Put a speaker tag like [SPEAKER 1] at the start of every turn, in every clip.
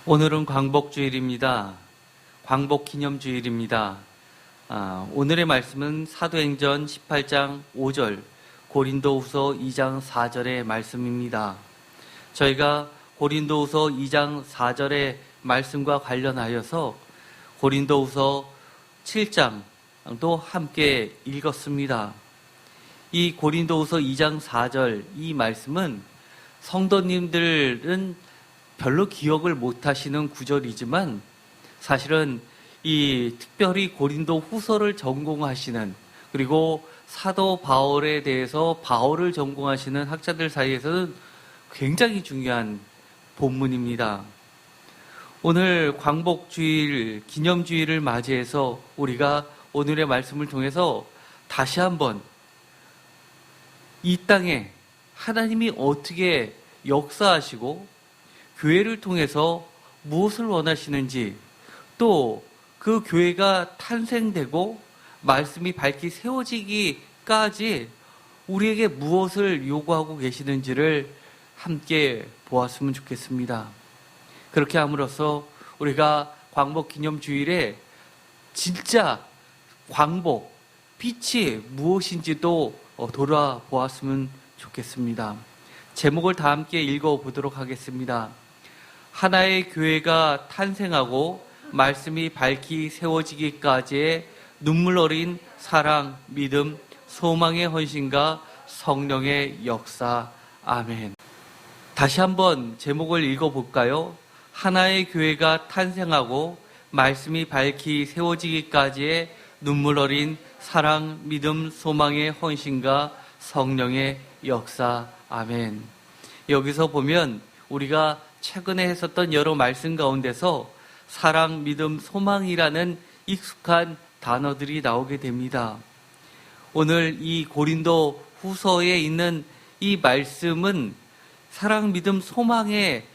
[SPEAKER 1] 오늘은 광복주일입니다. 광복기념주일입니다. 오늘의 말씀은 사도행전 18장 5절, 고린도후서 2장 4절의 말씀입니다. 저희가 고린도후서 2장 4절의 말씀과 관련하여서 고린도후서 7장도 함께 읽었습니다. 이 고린도후서 2장 4절 이 말씀은 성도님들은 별로 기억을 못하시는 구절이지만 사실은 이 특별히 고린도 후서를 전공하시는, 그리고 사도 바울에 대해서 바울을 전공하시는 학자들 사이에서는 굉장히 중요한 본문입니다. 오늘 광복주일, 기념주일을 맞이해서 우리가 오늘의 말씀을 통해서 다시 한번 이 땅에 하나님이 어떻게 역사하시고 교회를 통해서 무엇을 원하시는지, 또 그 교회가 탄생되고 말씀이 밝히 세워지기까지 우리에게 무엇을 요구하고 계시는지를 함께 보았으면 좋겠습니다. 그렇게 함으로써 우리가 광복기념주일에 진짜 광복, 빛이 무엇인지도 돌아보았으면 좋겠습니다. 제목을 다 함께 읽어보도록 하겠습니다. 하나의 교회가 탄생하고 말씀이 밝히 세워지기까지의 눈물 어린 사랑, 믿음, 소망의 헌신과 성령의 역사. 아멘. 다시 한번 제목을 읽어볼까요? 하나의 교회가 탄생하고 말씀이 밝히 세워지기까지의 눈물 어린 사랑, 믿음, 소망의 헌신과 성령의 역사. 아멘. 여기서 보면 우리가 최근에 했었던 여러 말씀 가운데서 사랑, 믿음, 소망이라는 익숙한 단어들이 나오게 됩니다. 오늘 이 고린도 후서에 있는 이 말씀은 사랑, 믿음, 소망에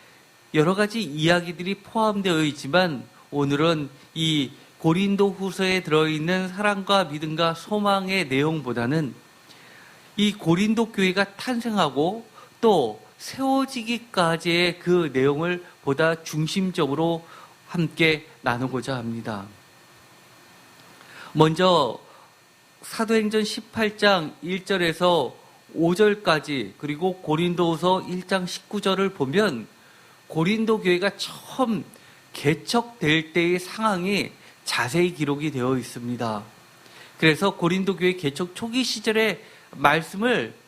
[SPEAKER 1] 여러 가지 이야기들이 포함되어 있지만, 오늘은 이 고린도 후서에 들어있는 사랑과 믿음과 소망의 내용보다는 이 고린도 교회가 탄생하고 또 세워지기까지의 그 내용을 보다 중심적으로 함께 나누고자 합니다. 먼저 사도행전 18장 1절에서 5절까지, 그리고 고린도후서 1장 19절을 보면 고린도 교회가 처음 개척될 때의 상황이 자세히 기록이 되어 있습니다. 그래서 고린도 교회 개척 초기 시절의 말씀을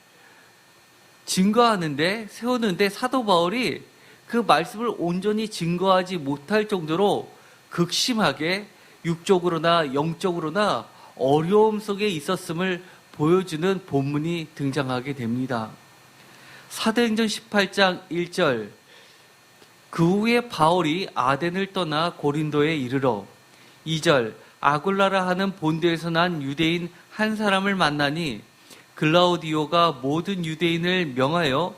[SPEAKER 1] 증거하는데, 세우는데 사도 바울이 그 말씀을 온전히 증거하지 못할 정도로 극심하게 육적으로나 영적으로나 어려움 속에 있었음을 보여주는 본문이 등장하게 됩니다. 사도행전 18장 1절, 그 후에 바울이 아덴을 떠나 고린도에 이르러 2절, 아굴라라 하는 본도에서 난 유대인 한 사람을 만나니 글라우디오가 모든 유대인을 명하여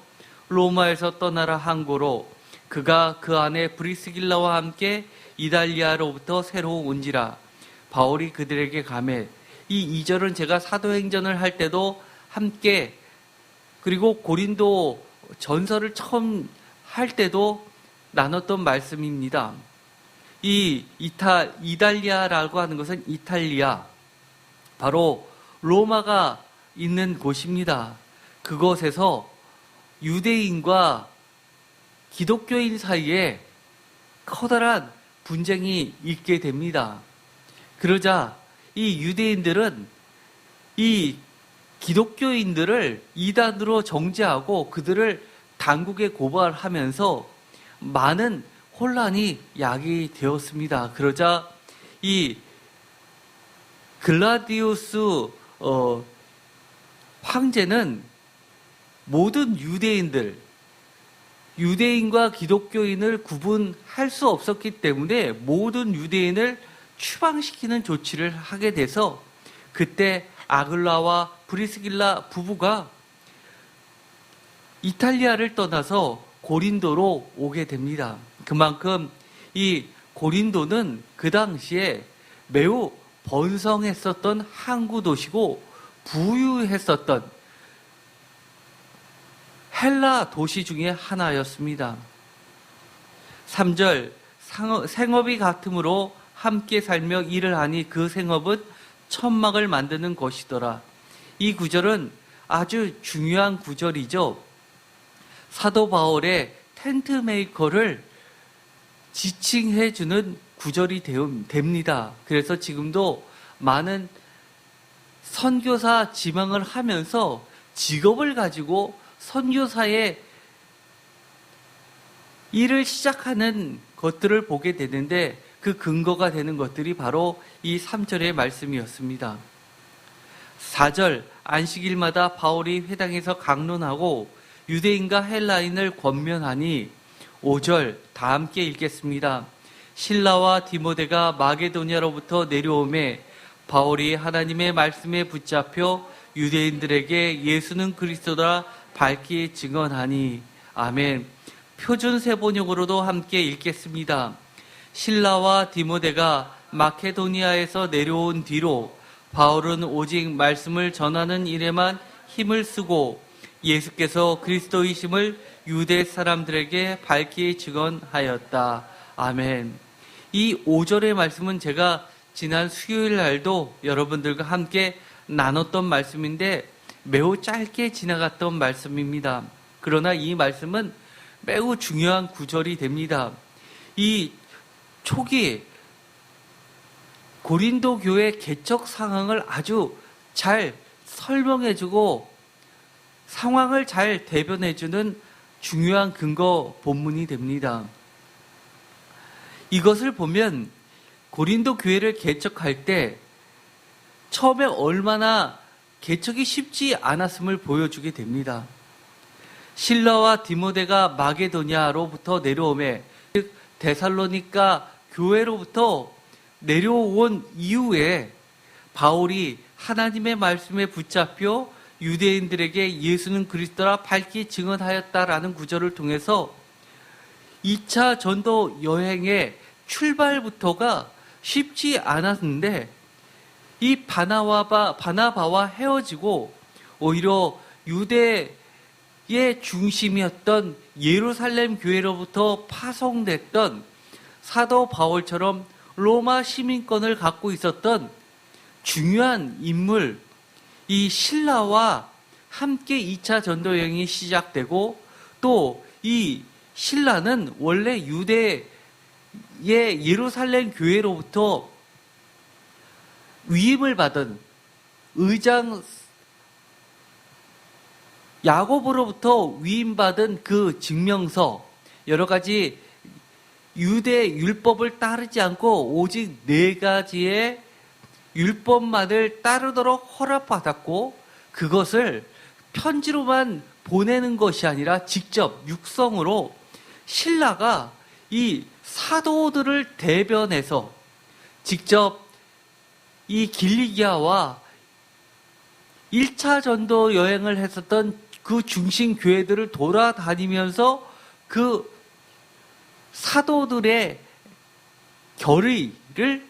[SPEAKER 1] 로마에서 떠나라 한 고로 그가 그 안에 브리스길라와 함께 이달리아로부터 새로 온지라. 바울이 그들에게 가매. 이 2절은 제가 사도행전을 할 때도 함께, 그리고 고린도 전서를 처음 할 때도 나눴던 말씀입니다. 이 이달리아라고 하는 것은 이탈리아, 바로 로마가 있는 곳입니다. 그곳에서 유대인과 기독교인 사이에 커다란 분쟁이 있게 됩니다. 그러자 이 유대인들은 이 기독교인들을 이단으로 정죄하고 그들을 당국에 고발하면서 많은 혼란이 야기되었습니다. 그러자 이 글라디우스 황제는 모든 유대인과 기독교인을 구분할 수 없었기 때문에 모든 유대인을 추방시키는 조치를 하게 돼서, 그때 아글라와 브리스길라 부부가 이탈리아를 떠나서 고린도로 오게 됩니다. 그만큼 이 고린도는 그 당시에 매우 번성했었던 항구 도시고 부유했었던 헬라 도시 중에 하나였습니다. 3절, 생업이 같으므로 함께 살며 일을 하니 그 생업은 천막을 만드는 것이더라. 이 구절은 아주 중요한 구절이죠. 사도 바울의 텐트 메이커를 지칭해주는 구절이 됩니다. 그래서 지금도 많은 선교사 지망을 하면서 직업을 가지고 선교사의 일을 시작하는 것들을 보게 되는데 그 근거가 되는 것들이 바로 이 3절의 말씀이었습니다. 4절, 안식일마다 바울이 회당에서 강론하고 유대인과 헬라인을 권면하니 5절, 다 함께 읽겠습니다. 실라와 디모데가 마게도냐로부터 내려오매 바울이 하나님의 말씀에 붙잡혀 유대인들에게 예수는 그리스도라 밝히 증언하니. 아멘. 표준 세번역으로도 함께 읽겠습니다. 실라와 디모데가 마케도니아에서 내려온 뒤로 바울은 오직 말씀을 전하는 일에만 힘을 쓰고 예수께서 그리스도이심을 유대 사람들에게 밝히 증언하였다. 아멘. 이 5절의 말씀은 제가 지난 수요일 날도 여러분들과 함께 나눴던 말씀인데 매우 짧게 지나갔던 말씀입니다. 그러나 이 말씀은 매우 중요한 구절이 됩니다. 이 초기 고린도 교회 개척 상황을 아주 잘 설명해주고 상황을 잘 대변해주는 중요한 근거 본문이 됩니다. 이것을 보면 고린도 교회를 개척할 때 처음에 얼마나 개척이 쉽지 않았음을 보여주게 됩니다. 실라와 디모데가 마게도냐로부터 내려오매, 즉 데살로니가 교회로부터 내려온 이후에 바울이 하나님의 말씀에 붙잡혀 유대인들에게 예수는 그리스도라 밝히 증언하였다라는 구절을 통해서 2차 전도 여행의 출발부터가 쉽지 않았는데 이 바나바와 헤어지고 오히려 유대의 중심이었던 예루살렘 교회로부터 파송됐던 사도 바울처럼 로마 시민권을 갖고 있었던 중요한 인물, 이 신라와 함께 2차 전도 여행이 시작되고 또 이 신라는 원래 유대의 예루살렘 교회로부터 위임을 받은 의장 야고보로부터 위임받은 그 증명서, 여러 가지 유대 율법을 따르지 않고 오직 4가지의 율법만을 따르도록 허락받았고 그것을 편지로만 보내는 것이 아니라 직접 육성으로 신라가 이 사도들을 대변해서 직접 이 길리기아와 1차 전도 여행을 했었던 그 중심 교회들을 돌아다니면서 그 사도들의 결의를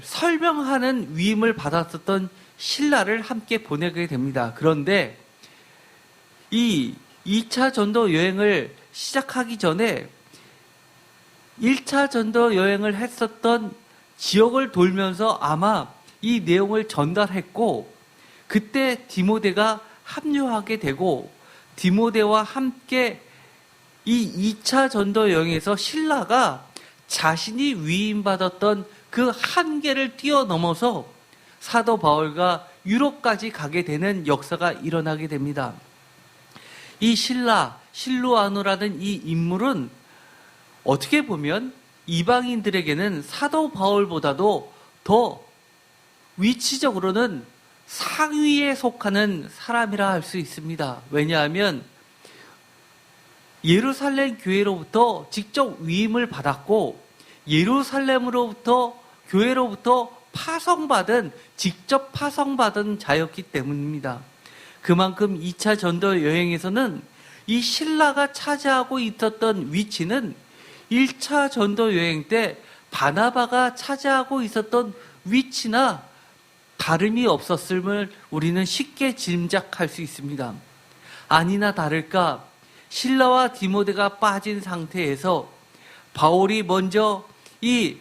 [SPEAKER 1] 설명하는 위임을 받았었던 신라를 함께 보내게 됩니다. 그런데 이 2차 전도 여행을 시작하기 전에 1차 전도 여행을 했었던 지역을 돌면서 아마 이 내용을 전달했고 그때 디모데가 합류하게 되고 디모데와 함께 이 2차 전도 여행에서 신라가 자신이 위임받았던 그 한계를 뛰어넘어서 사도 바울과 유럽까지 가게 되는 역사가 일어나게 됩니다. 이 실루아노라는 이 인물은 어떻게 보면 이방인들에게는 사도 바울보다도 더 위치적으로는 상위에 속하는 사람이라 할 수 있습니다. 왜냐하면 예루살렘 교회로부터 직접 위임을 받았고 예루살렘으로부터 교회로부터 직접 파송받은 자였기 때문입니다. 그만큼 2차 전도 여행에서는 이 신라가 차지하고 있었던 위치는 1차 전도 여행 때 바나바가 차지하고 있었던 위치나 다름이 없었음을 우리는 쉽게 짐작할 수 있습니다. 아니나 다를까 신라와 디모데가 빠진 상태에서 바울이 먼저 이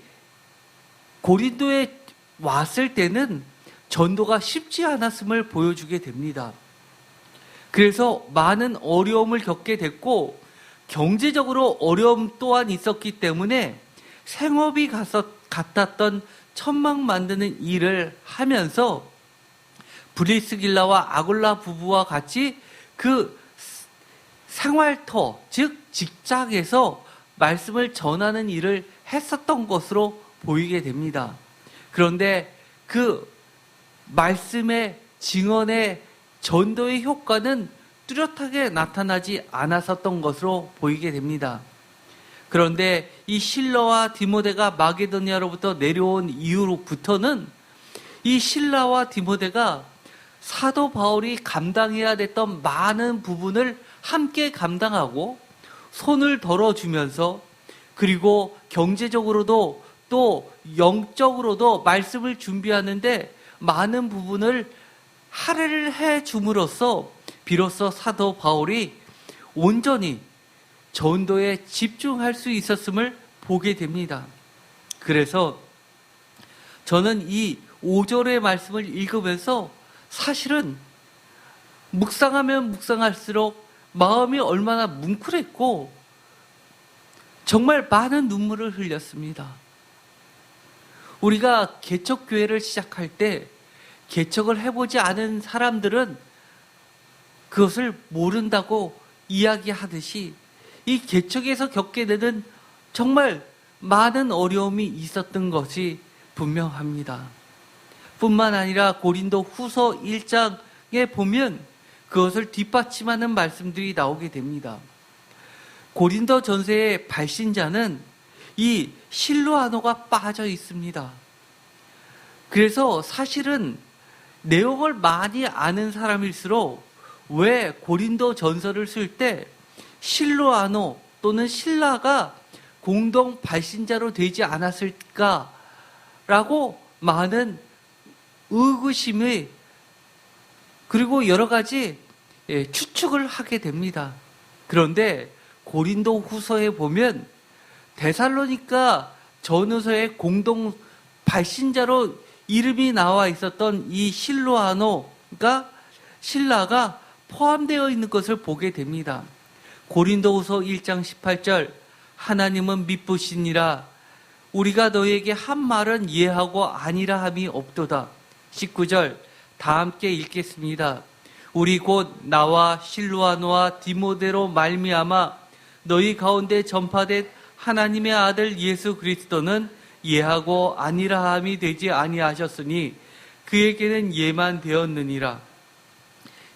[SPEAKER 1] 고린도에 왔을 때는 전도가 쉽지 않았음을 보여주게 됩니다. 그래서 많은 어려움을 겪게 됐고 경제적으로 어려움 또한 있었기 때문에 생업이 같았던 천막 만드는 일을 하면서 브리스길라와 아굴라 부부와 같이 그 생활터, 즉 직장에서 말씀을 전하는 일을 했었던 것으로 보이게 됩니다. 그런데 그 말씀의 증언의 전도의 효과는 뚜렷하게 나타나지 않았었던 것으로 보이게 됩니다. 그런데 이 실라와 디모데가 마게도니아로부터 내려온 이후로부터는 이 실라와 디모데가 사도 바울이 감당해야 됐던 많은 부분을 함께 감당하고 손을 덜어주면서 그리고 경제적으로도 또 영적으로도 말씀을 준비하는데 많은 부분을 할애를 해 줌으로써 비로소 사도 바울이 온전히 전도에 집중할 수 있었음을 보게 됩니다. 그래서 저는 이 5절의 말씀을 읽으면서 사실은 묵상하면 묵상할수록 마음이 얼마나 뭉클했고 정말 많은 눈물을 흘렸습니다. 우리가 개척교회를 시작할 때 개척을 해보지 않은 사람들은 그것을 모른다고 이야기하듯이 이 개척에서 겪게 되는 정말 많은 어려움이 있었던 것이 분명합니다. 뿐만 아니라 고린도 후서 1장에 보면 그것을 뒷받침하는 말씀들이 나오게 됩니다. 고린도 전서의 발신자는 이 실로아노가 빠져 있습니다. 그래서 사실은 내용을 많이 아는 사람일수록 왜 고린도 전서를 쓸 때 실로아노 또는 실라가 공동 발신자로 되지 않았을까라고 많은 의구심이 그리고 여러 가지 추측을 하게 됩니다. 그런데 고린도 후서에 보면 데살로니가 전후서의 공동 발신자로 이름이 나와 있었던 이 실로아노가 실라가 포함되어 있는 것을 보게 됩니다. 고린도후서 1장 18절 하나님은 미쁘시니라 우리가 너에게 한 말은 예하고 아니라 함이 없도다. 19절 다 함께 읽겠습니다. 우리 곧 나와 실로아노와 디모데로 말미암아 너희 가운데 전파된 하나님의 아들 예수 그리스도는 예하고 아니라 함이 되지 아니하셨으니 그에게는 예만 되었느니라.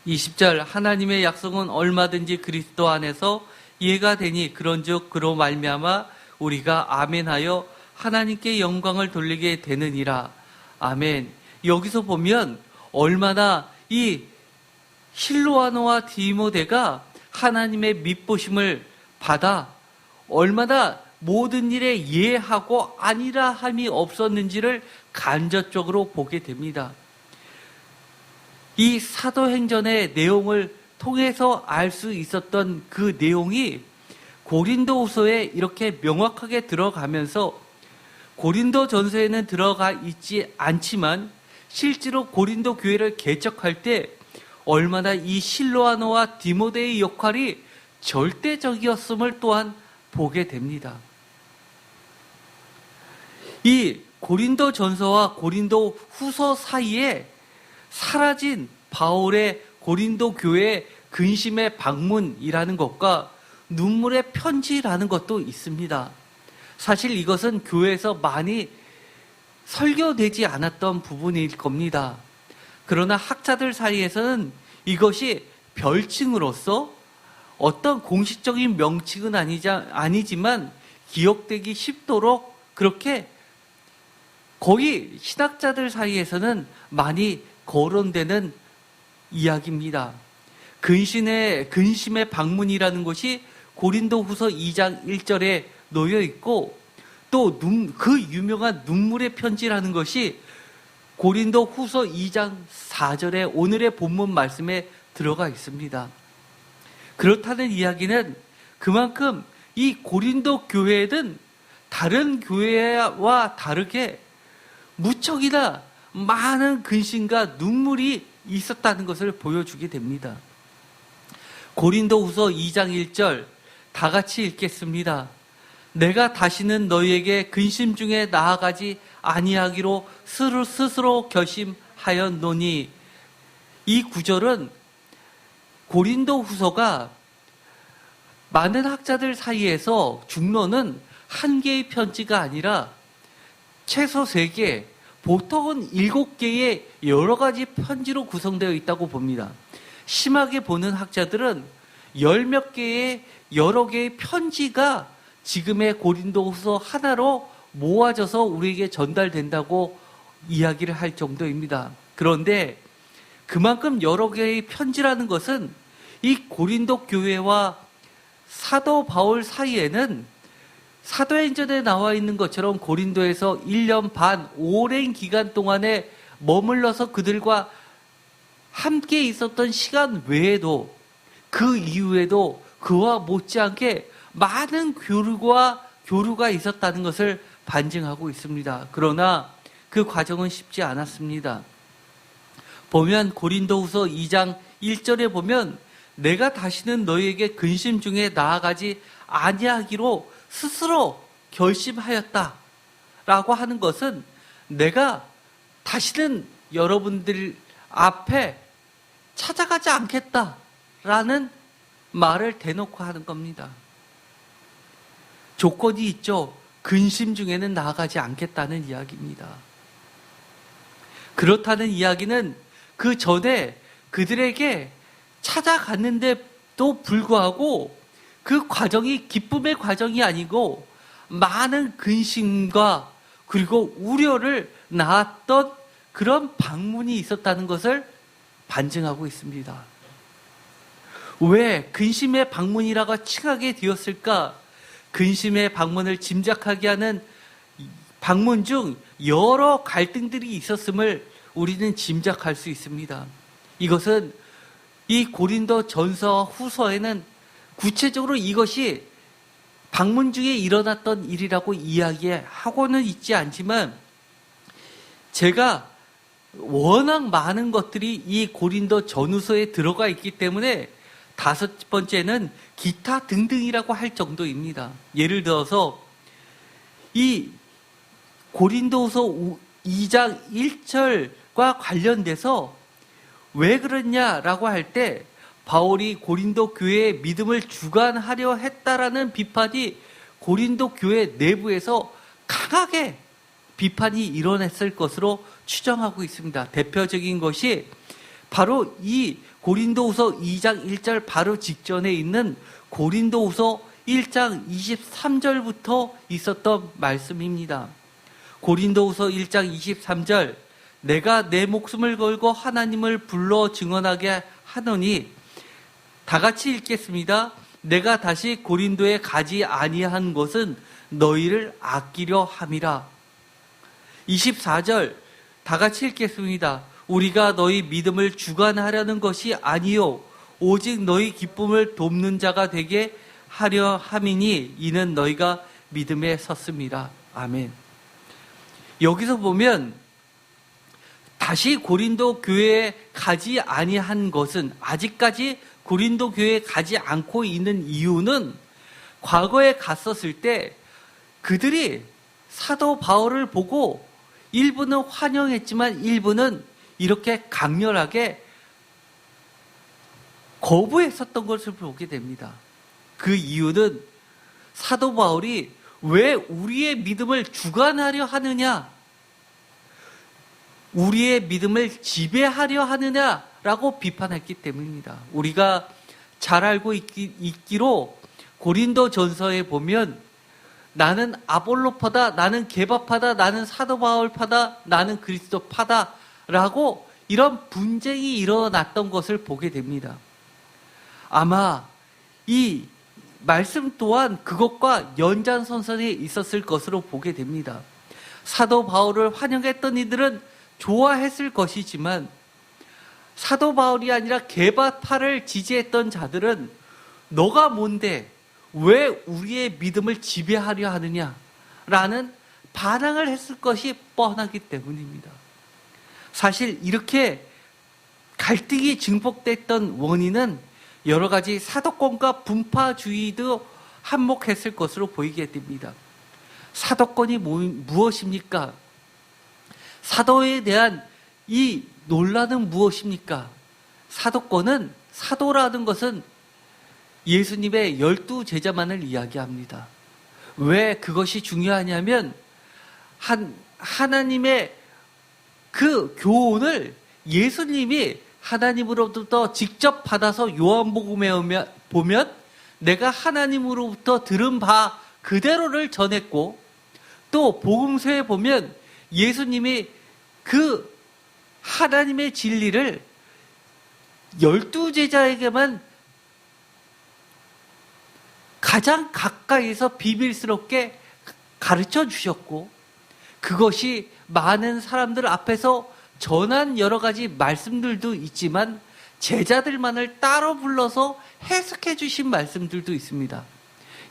[SPEAKER 1] 20절 하나님의 약속은 얼마든지 그리스도 안에서 예가 되니 그런즉 그로 말미암아 우리가 아멘하여 하나님께 영광을 돌리게 되느니라. 아멘. 여기서 보면 얼마나 이 실로아노와 디모데가 하나님의 밑보심을 받아 얼마나 모든 일에 예하고 아니라 함이 없었는지를 간접적으로 보게 됩니다. 이 사도행전의 내용을 통해서 알 수 있었던 그 내용이 고린도후서에 이렇게 명확하게 들어가면서 고린도 전서에는 들어가 있지 않지만 실제로 고린도 교회를 개척할 때 얼마나 이 실로아노와 디모데의 역할이 절대적이었음을 또한 보게 됩니다. 이 고린도 전서와 고린도 후서 사이에 사라진 바울의 고린도 교회 근심의 방문이라는 것과 눈물의 편지라는 것도 있습니다. 사실 이것은 교회에서 많이 설교되지 않았던 부분일 겁니다. 그러나 학자들 사이에서는 이것이 별칭으로서 어떤 공식적인 명칭은 아니지만 기억되기 쉽도록 그렇게 거의 신학자들 사이에서는 많이 거론되는 이야기입니다. 근심의 방문이라는 것이 고린도후서 2장 1절에 놓여 있고 또 그 유명한 눈물의 편지라는 것이 고린도후서 2장 4절에 오늘의 본문 말씀에 들어가 있습니다. 그렇다는 이야기는 그만큼 이 고린도 교회는 다른 교회와 다르게 무척이나 많은 근심과 눈물이 있었다는 것을 보여주게 됩니다. 고린도후서 2장 1절 다 같이 읽겠습니다. 내가 다시는 너희에게 근심 중에 나아가지 아니하기로 스스로 결심하였노니. 이 구절은 고린도후서가 많은 학자들 사이에서 중론은 한 개의 편지가 아니라 최소 3개, 보통은 7개의 여러 가지 편지로 구성되어 있다고 봅니다. 심하게 보는 학자들은 10몇 개의 여러 개의 편지가 지금의 고린도후서 하나로 모아져서 우리에게 전달된다고 이야기를 할 정도입니다. 그런데 그만큼 여러 개의 편지라는 것은 이 고린도 교회와 사도 바울 사이에는 사도행전에 나와 있는 것처럼 고린도에서 1년 반 오랜 기간 동안에 머물러서 그들과 함께 있었던 시간 외에도 그 이후에도 그와 못지않게 많은 교류가 있었다는 것을 반증하고 있습니다. 그러나 그 과정은 쉽지 않았습니다. 보면 고린도후서 2장 1절에 보면 내가 다시는 너희에게 근심 중에 나아가지 아니하기로 스스로 결심하였다 라고 하는 것은 내가 다시는 여러분들 앞에 찾아가지 않겠다라는 말을 대놓고 하는 겁니다. 조건이 있죠. 근심 중에는 나아가지 않겠다는 이야기입니다. 그렇다는 이야기는 그 전에 그들에게 찾아갔는데도 불구하고 그 과정이 기쁨의 과정이 아니고 많은 근심과 그리고 우려를 낳았던 그런 방문이 있었다는 것을 반증하고 있습니다. 왜 근심의 방문이라고 칭하게 되었을까? 근심의 방문을 짐작하게 하는 방문 중 여러 갈등들이 있었음을 우리는 짐작할 수 있습니다. 이것은 이 고린도 전서 후서에는 구체적으로 이것이 방문 중에 일어났던 일이라고 이야기하고는 있지 않지만 제가 워낙 많은 것들이 이 고린도 전후서에 들어가 있기 때문에 5번째는 기타 등등이라고 할 정도입니다. 예를 들어서 이 고린도후서 2장 1절과 관련돼서 왜 그러냐라고 할 때 바울이 고린도 교회의 믿음을 주관하려 했다라는 비판이 고린도 교회 내부에서 강하게 비판이 일어났을 것으로 추정하고 있습니다. 대표적인 것이 바로 이 고린도후서 2장 1절 바로 직전에 있는 고린도후서 1장 23절부터 있었던 말씀입니다. 고린도후서 1장 23절 내가 내 목숨을 걸고 하나님을 불러 증언하게 하노니 다 같이 읽겠습니다. 내가 다시 고린도에 가지 아니한 것은 너희를 아끼려 함이라. 24절 다 같이 읽겠습니다. 우리가 너희 믿음을 주관하려는 것이 아니요 오직 너희 기쁨을 돕는 자가 되게 하려 함이니 이는 너희가 믿음에 섰습니다. 아멘. 여기서 보면 다시 고린도 교회에 가지 아니한 것은 아직까지 고린도 교회에 가지 않고 있는 이유는 과거에 갔었을 때 그들이 사도 바울을 보고 일부는 환영했지만 일부는 이렇게 강렬하게 거부했었던 것을 보게 됩니다. 그 이유는 사도 바울이 왜 우리의 믿음을 주관하려 하느냐, 우리의 믿음을 지배하려 하느냐라고 비판했기 때문입니다. 우리가 잘 알고 있기로 고린도 전서에 보면 나는 아볼로파다, 나는 게바파다, 나는 사도 바울파다, 나는 그리스도파다 라고 이런 분쟁이 일어났던 것을 보게 됩니다. 아마 이 말씀 또한 그것과 연장선상에 있었을 것으로 보게 됩니다. 사도 바울을 환영했던 이들은 좋아했을 것이지만 사도 바울이 아니라 게바파를 지지했던 자들은 너가 뭔데 왜 우리의 믿음을 지배하려 하느냐 라는 반항을 했을 것이 뻔하기 때문입니다. 사실 이렇게 갈등이 증폭됐던 원인은 여러 가지 사도권과 분파주의도 한몫했을 것으로 보이게 됩니다. 사도권이 무엇입니까? 사도에 대한 이 논란은 무엇입니까? 사도권은, 사도라는 것은 예수님의 12제자만을 이야기합니다. 왜 그것이 중요하냐면 하나님의 그 교훈을 예수님이 하나님으로부터 직접 받아서 요한복음에 보면 내가 하나님으로부터 들은 바 그대로를 전했고, 또 복음서에 보면 예수님이 그 하나님의 진리를 12제자에게만 가장 가까이서 비밀스럽게 가르쳐 주셨고, 그것이 많은 사람들 앞에서 전한 여러 가지 말씀들도 있지만 제자들만을 따로 불러서 해석해 주신 말씀들도 있습니다.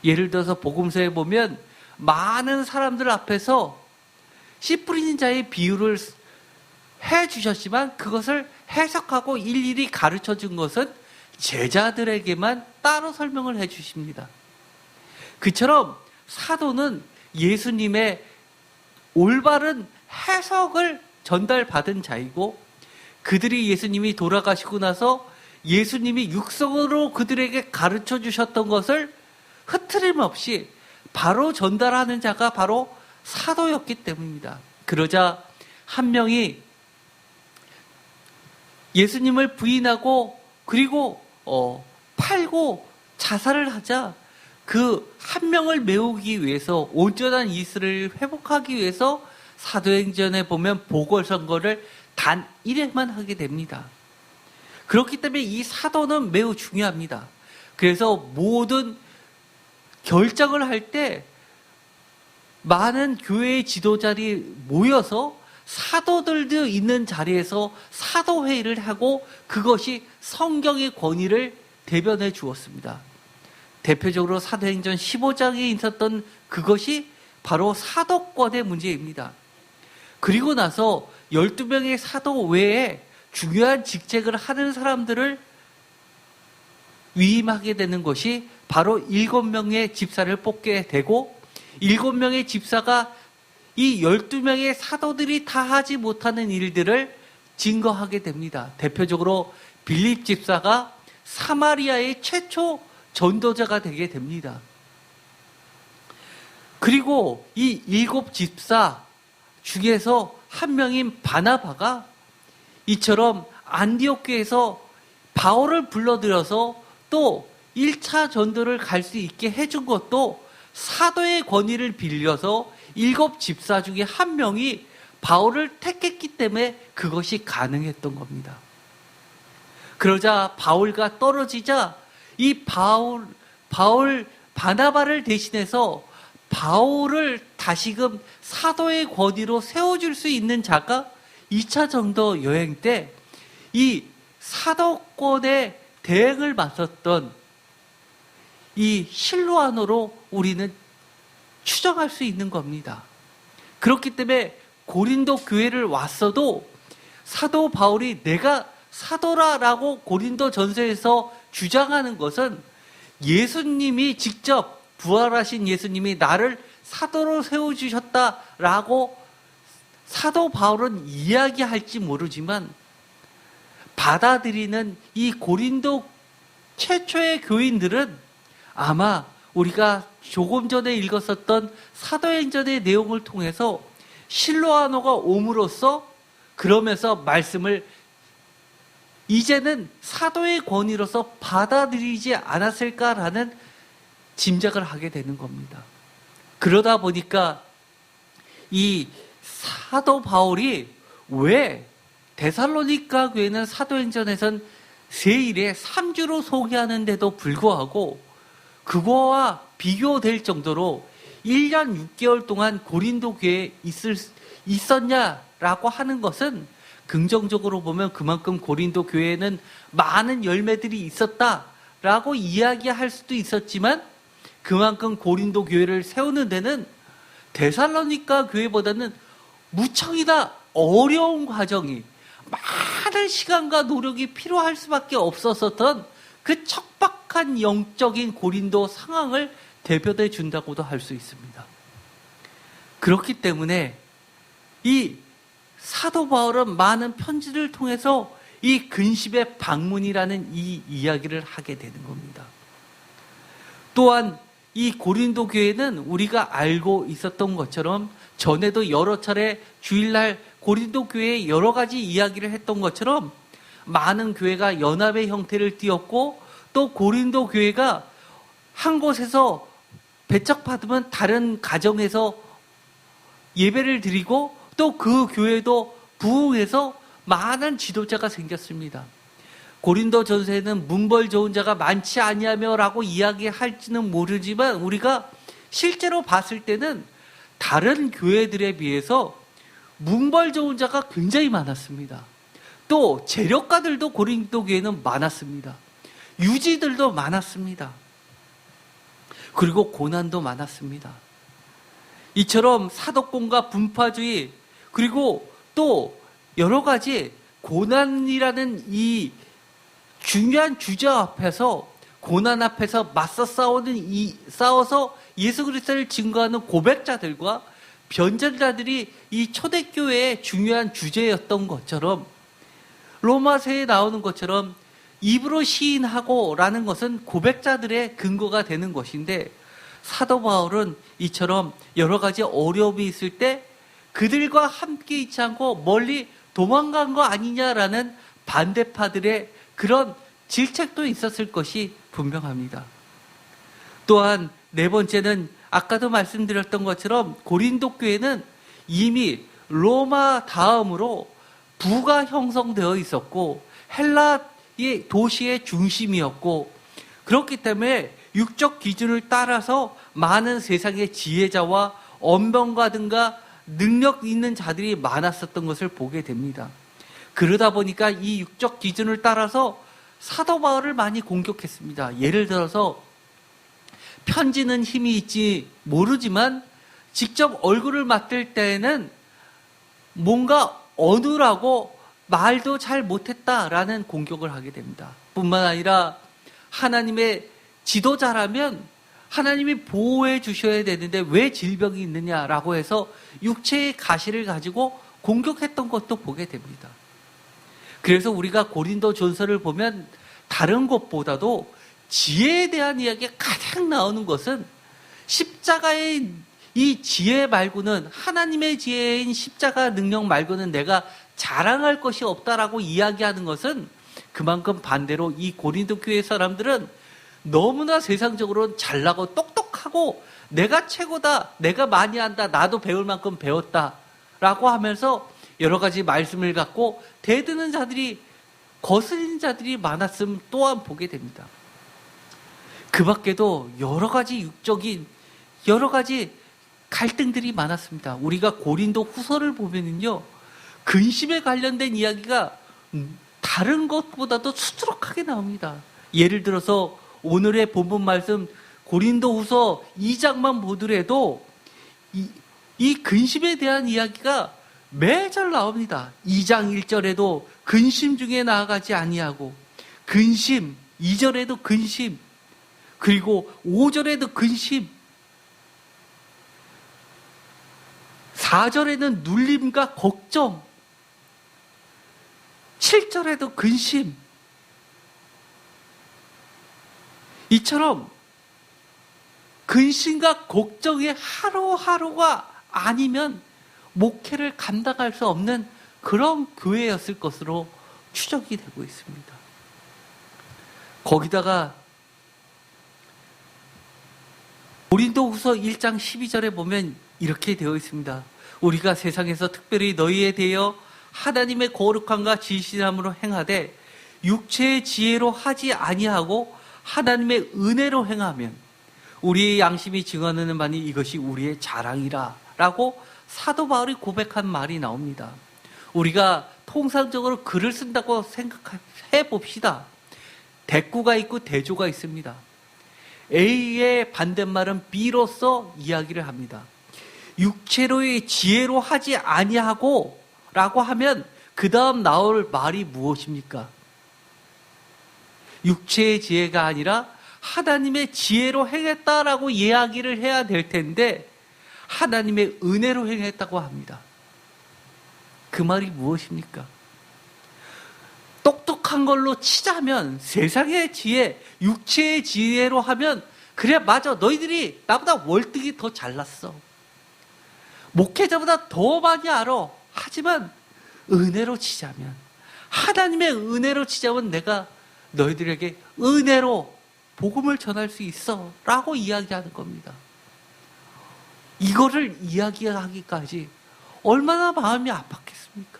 [SPEAKER 1] 예를 들어서 복음서에 보면 많은 사람들 앞에서 씨 뿌리는 자의 비유를 해 주셨지만 그것을 해석하고 일일이 가르쳐 준 것은 제자들에게만 따로 설명을 해 주십니다. 그처럼 사도는 예수님의 올바른 해석을 전달받은 자이고, 그들이 예수님이 돌아가시고 나서 예수님이 육성으로 그들에게 가르쳐 주셨던 것을 흐트림 없이 바로 전달하는 자가 바로 사도였기 때문입니다. 그러자 한 명이 예수님을 부인하고 그리고 팔고 자살을 하자 그 한 명을 메우기 위해서, 온전한 이스라엘을 회복하기 위해서 사도행전에 보면 보궐선거를 단 1회만 하게 됩니다. 그렇기 때문에 이 사도는 매우 중요합니다. 그래서 모든 결정을 할 때 많은 교회의 지도자들이 모여서 사도들도 있는 자리에서 사도회의를 하고 그것이 성경의 권위를 대변해 주었습니다. 대표적으로 사도행전 15장에 있었던 그것이 바로 사도권의 문제입니다. 그리고 나서 12명의 사도 외에 중요한 직책을 하는 사람들을 위임하게 되는 것이 바로 7명의 집사를 뽑게 되고, 7명의 집사가 이 12명의 사도들이 다 하지 못하는 일들을 증거하게 됩니다. 대표적으로 빌립 집사가 사마리아의 최초 전도자가 되게 됩니다. 그리고 이 7 집사 중에서 한 명인 바나바가 이처럼 안디옥 교회에서 바울을 불러들여서 또 1차 전도를 갈 수 있게 해준 것도 사도의 권위를 빌려서 7 집사 중에 한 명이 바울을 택했기 때문에 그것이 가능했던 겁니다. 그러자 바울과 떨어지자 이 바나바를 대신해서 바울을 다시금 사도의 권위로 세워줄 수 있는 자가 2차 전도 여행 때 이 사도권의 대행을 맡았던 이 실로아노로 우리는 추정할 수 있는 겁니다. 그렇기 때문에 고린도 교회를 왔어도 사도 바울이 내가 사도라라고 고린도 전서에서 주장하는 것은 예수님이 직접 부활하신 예수님이 나를 사도로 세워주셨다라고 사도 바울은 이야기할지 모르지만 받아들이는 이 고린도 최초의 교인들은 아마 우리가 조금 전에 읽었었던 사도행전의 내용을 통해서 실로아노가 옴으로써 그러면서 말씀을 이제는 사도의 권위로서 받아들이지 않았을까라는 짐작을 하게 되는 겁니다. 그러다 보니까 이 사도 바울이 왜 데살로니가 교회는 사도행전에선 세 일에 3주로 소개하는데도 불구하고 그거와 비교될 정도로 1년 6개월 동안 고린도 교회에 있었냐라고 하는 것은 긍정적으로 보면 그만큼 고린도 교회에는 많은 열매들이 있었다라고 이야기할 수도 있었지만 그만큼 고린도 교회를 세우는 데는 데살로니가 교회보다는 무척이나 어려운 과정이 많은 시간과 노력이 필요할 수밖에 없었던 그 척박한 영적인 고린도 상황을 대표해 준다고도 할 수 있습니다. 그렇기 때문에 이 사도 바울은 많은 편지를 통해서 이 근심의 방문이라는 이 이야기를 하게 되는 겁니다. 또한 이 고린도 교회는 우리가 알고 있었던 것처럼 전에도 여러 차례 주일날 고린도 교회의 여러 가지 이야기를 했던 것처럼 많은 교회가 연합의 형태를 띠었고 또 고린도 교회가 한 곳에서 배척받으면 다른 가정에서 예배를 드리고 또 그 교회도 부흥해서 많은 지도자가 생겼습니다. 고린도 전서에는 문벌 좋은 자가 많지 아니하며라고 이야기할지는 모르지만 우리가 실제로 봤을 때는 다른 교회들에 비해서 문벌 좋은 자가 굉장히 많았습니다. 또 재력가들도 고린도 교회는 많았습니다. 유지들도 많았습니다. 그리고 고난도 많았습니다. 이처럼 사도권과 분파주의 그리고 또 여러 가지 고난이라는 이 중요한 주제 앞에서 고난 앞에서 맞서 싸워서 예수 그리스도를 증거하는 고백자들과 변절자들이 이 초대교회의 중요한 주제였던 것처럼 로마서에 나오는 것처럼 입으로 시인하고 라는 것은 고백자들의 근거가 되는 것인데 사도 바울은 이처럼 여러 가지 어려움이 있을 때 그들과 함께 있지 않고 멀리 도망간 거 아니냐라는 반대파들의 그런 질책도 있었을 것이 분명합니다. 또한 네 번째는 아까도 말씀드렸던 것처럼 고린도 교회는 이미 로마 다음으로 부가 형성되어 있었고 헬라의 도시의 중심이었고 그렇기 때문에 육적 기준을 따라서 많은 세상의 지혜자와 언변가든가 능력 있는 자들이 많았었던 것을 보게 됩니다. 그러다 보니까 이 육적 기준을 따라서 사도 바울을 많이 공격했습니다. 예를 들어서 편지는 힘이 있지 모르지만 직접 얼굴을 맞댈 때에는 뭔가 어눌하고 말도 잘 못했다라는 공격을 하게 됩니다. 뿐만 아니라 하나님의 지도자라면 하나님이 보호해 주셔야 되는데 왜 질병이 있느냐라고 해서 육체의 가시를 가지고 공격했던 것도 보게 됩니다. 그래서 우리가 고린도 전서를 보면 다른 것보다도 지혜에 대한 이야기가 가장 나오는 것은 십자가의 이 지혜 말고는 하나님의 지혜인 십자가 능력 말고는 내가 자랑할 것이 없다라고 이야기하는 것은 그만큼 반대로 이 고린도 교회 사람들은 너무나 세상적으로 잘나고 똑똑하고 내가 최고다, 내가 많이 한다, 나도 배울 만큼 배웠다 라고 하면서 여러 가지 말씀을 갖고 대드는 자들이 거스리는 자들이 많았음 또한 보게 됩니다. 그 밖에도 여러 가지 육적인 여러 가지 갈등들이 많았습니다. 우리가 고린도 후서를 보면은요, 근심에 관련된 이야기가 다른 것보다도 수두룩하게 나옵니다. 예를 들어서 오늘의 본문 말씀 고린도 후서 2장만 보더라도 이 근심에 대한 이야기가 매절 나옵니다. 2장 1절에도 근심 중에 나아가지 아니하고 근심, 2절에도 근심, 그리고 5절에도 근심, 4절에는 눌림과 걱정, 7절에도 근심. 이처럼 근심과 걱정의 하루하루가 아니면 목회를 감당할 수 없는 그런 교회였을 것으로 추정이 되고 있습니다. 거기다가 고린도후서 1장 12절에 보면 이렇게 되어 있습니다. 우리가 세상에서 특별히 너희에 대하여 하나님의 거룩함과 진실함으로 행하되 육체의 지혜로 하지 아니하고 하나님의 은혜로 행하면 우리의 양심이 증언하는 바니 이것이 우리의 자랑이라 라고 사도 바울이 고백한 말이 나옵니다. 우리가 통상적으로 글을 쓴다고 생각해 봅시다. 대꾸가 있고 대조가 있습니다. A의 반대말은 B로서 이야기를 합니다. 육체로의 지혜로 하지 아니하고 라고 하면 그 다음 나올 말이 무엇입니까? 육체의 지혜가 아니라 하나님의 지혜로 행했다라고 이야기를 해야 될 텐데 하나님의 은혜로 행했다고 합니다. 그 말이 무엇입니까? 똑똑한 걸로 치자면 세상의 지혜, 육체의 지혜로 하면 그래 맞아 너희들이 나보다 월등히 더 잘났어. 목회자보다 더 많이 알아. 하지만 은혜로 치자면 하나님의 은혜로 치자면 내가 너희들에게 은혜로 복음을 전할 수 있어 라고 이야기하는 겁니다. 이거를 이야기하기까지 얼마나 마음이 아팠겠습니까?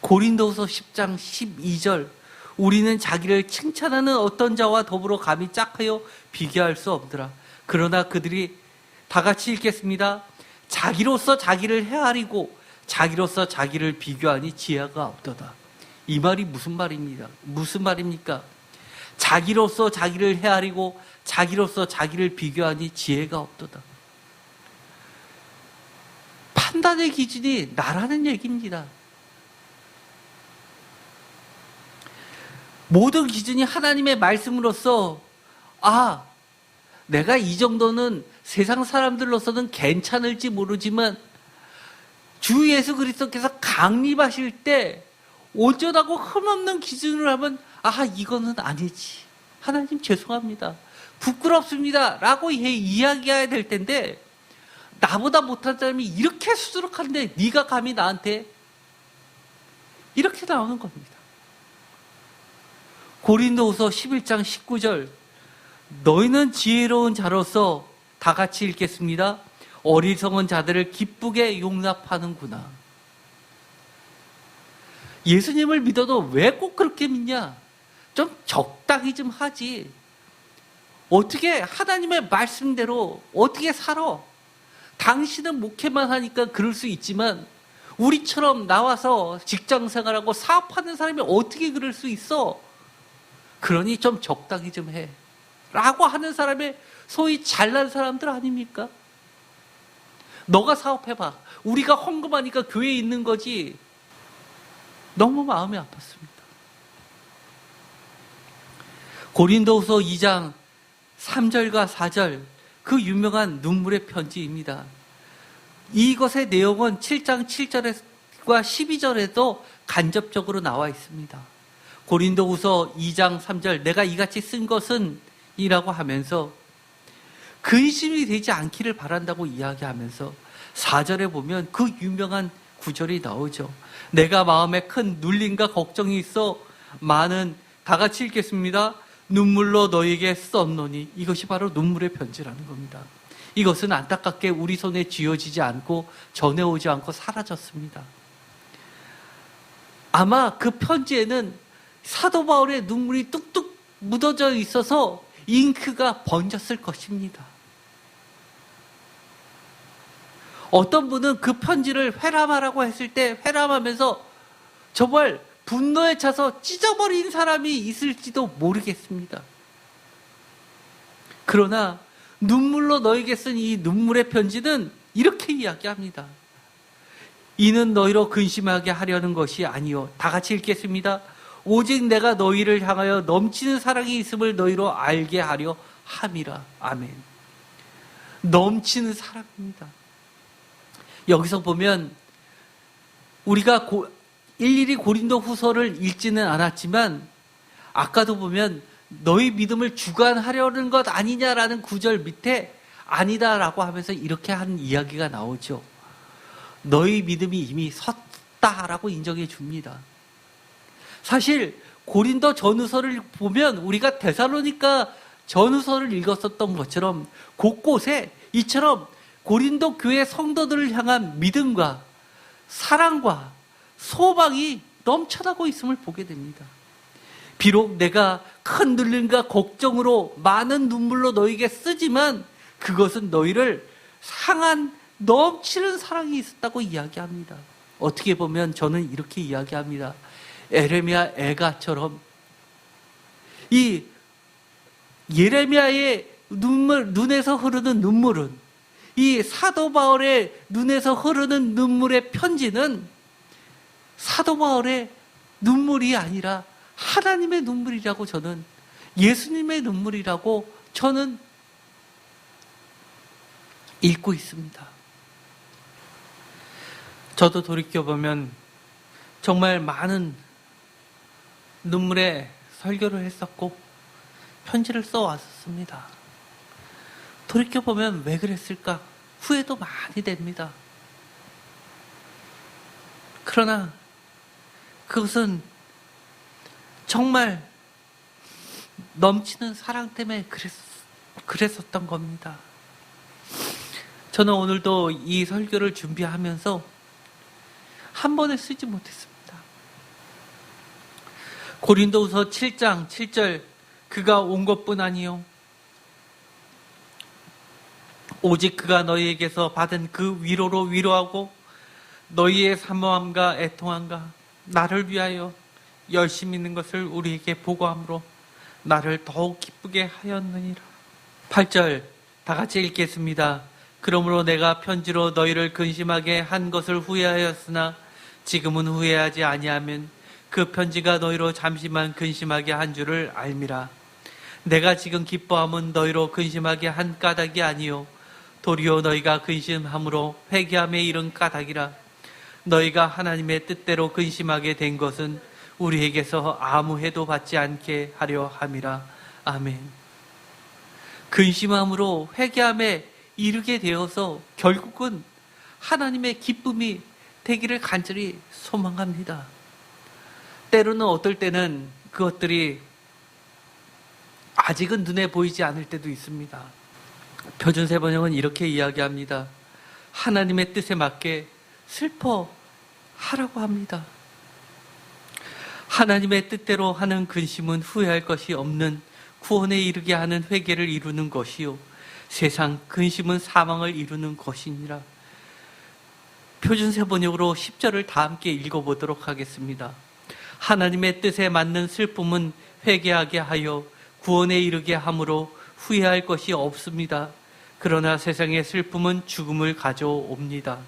[SPEAKER 1] 고린도후서 10장 12절 우리는 자기를 칭찬하는 어떤 자와 더불어 감히 짝하여 비교할 수 없더라. 그러나 그들이 다 같이 읽겠습니다. 자기로서 자기를 헤아리고 자기로서 자기를 비교하니 지혜가 없도다. 이 말이 무슨 말입니다. 무슨 말입니까? 자기로서 자기를 헤아리고 자기로서 자기를 비교하니 지혜가 없도다. 판단의 기준이 나라는 얘기입니다. 모든 기준이 하나님의 말씀으로서 내가 이 정도는 세상 사람들로서는 괜찮을지 모르지만 주 예수 그리스도께서 강림하실 때 온전하고 흠없는 기준으로 하면 이거는 아니지. 하나님 죄송합니다. 부끄럽습니다. 라고 이야기해야 될 텐데 나보다 못한 사람이 이렇게 수두룩한데 네가 감히 나한테 이렇게 나오는 겁니다. 고린도후서 11장 19절 너희는 지혜로운 자로서 다 같이 읽겠습니다. 어리석은 자들을 기쁘게 용납하는구나. 예수님을 믿어도 왜 꼭 그렇게 믿냐? 좀 적당히 좀 하지. 어떻게 하나님의 말씀대로 어떻게 살아? 당신은 목회만 하니까 그럴 수 있지만 우리처럼 나와서 직장 생활하고 사업하는 사람이 어떻게 그럴 수 있어? 그러니 좀 적당히 좀 해. 라고 하는 사람의 소위 잘난 사람들 아닙니까? 너가 사업해봐. 우리가 헌금하니까 교회에 있는 거지. 너무 마음이 아팠습니다. 고린도후서 2장 3절과 4절 그 유명한 눈물의 편지입니다. 이것의 내용은 7장 7절과 12절에도 간접적으로 나와 있습니다. 고린도후서 2장 3절 내가 이같이 쓴 것은 이라고 하면서 근심이 되지 않기를 바란다고 이야기하면서 4절에 보면 그 유명한 구절이 나오죠. 내가 마음에 큰 눌림과 걱정이 있어 많은 다 같이 읽겠습니다. 눈물로 너에게 썼노니 이것이 바로 눈물의 편지라는 겁니다. 이것은 안타깝게 우리 손에 쥐어지지 않고 전해오지 않고 사라졌습니다. 아마 그 편지에는 사도 바울의 눈물이 뚝뚝 묻어져 있어서 잉크가 번졌을 것입니다. 어떤 분은 그 편지를 회람하라고 했을 때 회람하면서 정말 분노에 차서 찢어버린 사람이 있을지도 모르겠습니다. 그러나 눈물로 너에게 쓴 이 눈물의 편지는 이렇게 이야기합니다. 이는 너희로 근심하게 하려는 것이 아니요. 다 같이 읽겠습니다. 오직 내가 너희를 향하여 넘치는 사랑이 있음을 너희로 알게 하려 함이라. 아멘. 넘치는 사랑입니다. 여기서 보면 우리가 일일이 고린도 후서를 읽지는 않았지만 아까도 보면 너희 믿음을 주관하려는 것 아니냐라는 구절 밑에 아니다라고 하면서 이렇게 한 이야기가 나오죠. 너희 믿음이 이미 섰다라고 인정해 줍니다. 사실 고린도 전후서를 보면 우리가 데살로니가 전후서를 읽었었던 것처럼 곳곳에 이처럼 고린도 교회 성도들을 향한 믿음과 사랑과 소망이 넘쳐나고 있음을 보게 됩니다. 비록 내가 큰 눌림과 걱정으로 많은 눈물로 너에게 쓰지만 그것은 너희를 향한 넘치는 사랑이 있었다고 이야기합니다. 어떻게 보면 저는 이렇게 이야기합니다. 에레미야 애가처럼 이 예레미야의 눈에서 흐르는 눈물은 이 사도 바울의 눈에서 흐르는 눈물의 편지는 사도 바울의 눈물이 아니라 하나님의 눈물이라고 저는, 예수님의 눈물이라고 저는 읽고 있습니다. 저도 돌이켜보면 정말 많은 눈물의 설교를 했었고 편지를 써왔었습니다. 돌이켜보면 왜 그랬을까 후회도 많이 됩니다. 그러나 그것은 정말 넘치는 사랑 때문에 그랬었던 겁니다. 저는 오늘도 이 설교를 준비하면서 한 번에 쓰지 못했습니다. 고린도후서 7장 7절, 그가 온 것뿐 아니요 오직 그가 너희에게서 받은 그 위로로 위로하고 너희의 사모함과 애통함과 나를 위하여 열심히 있는 것을 우리에게 보고함으로 나를 더욱 기쁘게 하였느니라. 8절 다 같이 읽겠습니다. 그러므로 내가 편지로 너희를 근심하게 한 것을 후회하였으나 지금은 후회하지 아니하면 그 편지가 너희로 잠시만 근심하게 한 줄을 알미라. 내가 지금 기뻐함은 너희로 근심하게 한 까닭이 아니요 도리어 너희가 근심함으로 회개함에 이른 까닭이라. 너희가 하나님의 뜻대로 근심하게 된 것은 우리에게서 아무 해도 받지 않게 하려 함이라. 아멘. 근심함으로 회개함에 이르게 되어서 결국은 하나님의 기쁨이 되기를 간절히 소망합니다. 때로는 어떨 때는 그것들이 아직은 눈에 보이지 않을 때도 있습니다. 표준세 번역은 이렇게 이야기합니다. 하나님의 뜻에 맞게 슬퍼하라고 합니다. 하나님의 뜻대로 하는 근심은 후회할 것이 없는 구원에 이르게 하는 회개를 이루는 것이요 세상 근심은 사망을 이루는 것이니라. 표준세 번역으로 10절을 다 함께 읽어보도록 하겠습니다. 하나님의 뜻에 맞는 슬픔은 회개하게 하여 구원에 이르게 함으로 후회할 것이 없습니다. 그러나 세상의 슬픔은 죽음을 가져옵니다.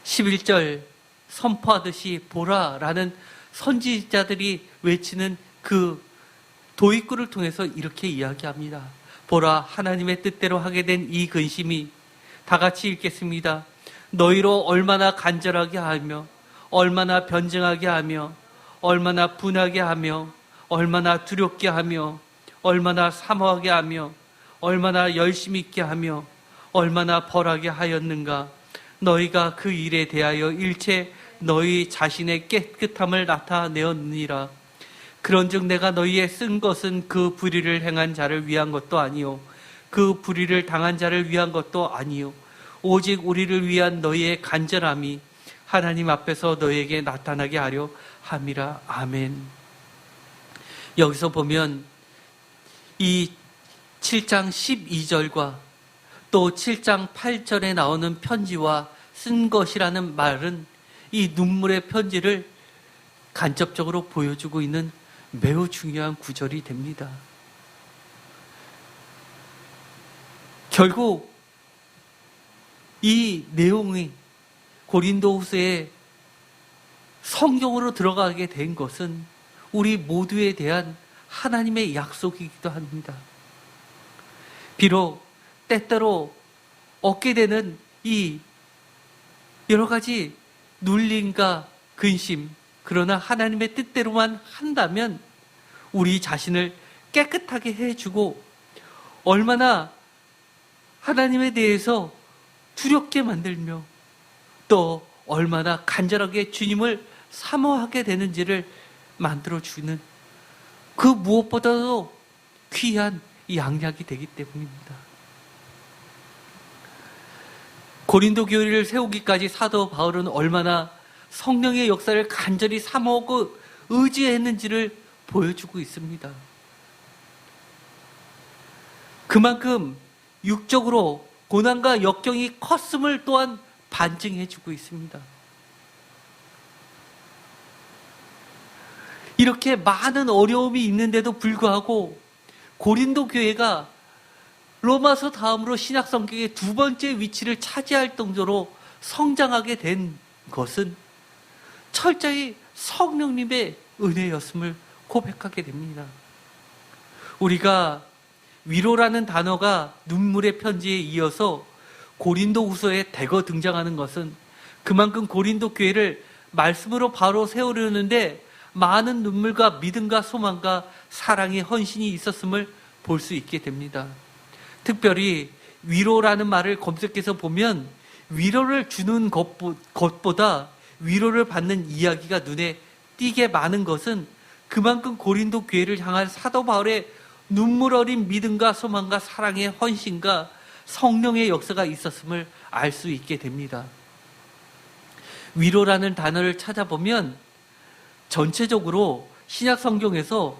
[SPEAKER 1] 11절 선포하듯이 보라라는 선지자들이 외치는 그 도입구를 통해서 이렇게 이야기합니다. 보라, 하나님의 뜻대로 하게 된 이 근심이, 다 같이 읽겠습니다. 너희로 얼마나 간절하게 하며 얼마나 변증하게 하며 얼마나 분하게 하며 얼마나 두렵게 하며 얼마나 사모하게 하며 얼마나 열심히 있게 하며 얼마나 벌하게 하였는가. 너희가 그 일에 대하여 일체 너희 자신의 깨끗함을 나타내었느니라. 그런즉 내가 너희에 쓴 것은 그 불의를 행한 자를 위한 것도 아니요 그 불의를 당한 자를 위한 것도 아니요 오직 우리를 위한 너희의 간절함이 하나님 앞에서 너희에게 나타나게 하려 함이라. 아멘. 여기서 보면 이 7장 12절과 또 7장 8절에 나오는 편지와 쓴 것이라는 말은 이 눈물의 편지를 간접적으로 보여주고 있는 매우 중요한 구절이 됩니다. 결국 이 내용이 고린도후서의 성경으로 들어가게 된 것은 우리 모두에 대한 하나님의 약속이기도 합니다. 비록 때때로 얻게 되는 이 여러 가지 눌림과 근심, 그러나 하나님의 뜻대로만 한다면 우리 자신을 깨끗하게 해주고 얼마나 하나님에 대해서 두렵게 만들며 또 얼마나 간절하게 주님을 사모하게 되는지를 만들어주는 그 무엇보다도 귀한 양약이 되기 때문입니다. 고린도 교회를 세우기까지 사도 바울은 얼마나 성령의 역사를 간절히 사모하고 의지했는지를 보여주고 있습니다. 그만큼 육적으로 고난과 역경이 컸음을 또한 반증해주고 있습니다. 이렇게 많은 어려움이 있는데도 불구하고 고린도 교회가 로마서 다음으로 신약 성경의 두 번째 위치를 차지할 정도로 성장하게 된 것은 철저히 성령님의 은혜였음을 고백하게 됩니다. 우리가 위로라는 단어가 눈물의 편지에 이어서 고린도후서에 대거 등장하는 것은 그만큼 고린도 교회를 말씀으로 바로 세우려는데 많은 눈물과 믿음과 소망과 사랑의 헌신이 있었음을 볼 수 있게 됩니다. 특별히 위로라는 말을 검색해서 보면 위로를 주는 것보다 위로를 받는 이야기가 눈에 띄게 많은 것은 그만큼 고린도 교회를 향한 사도 바울의 눈물 어린 믿음과 소망과 사랑의 헌신과 성령의 역사가 있었음을 알 수 있게 됩니다. 위로라는 단어를 찾아보면 전체적으로 신약 성경에서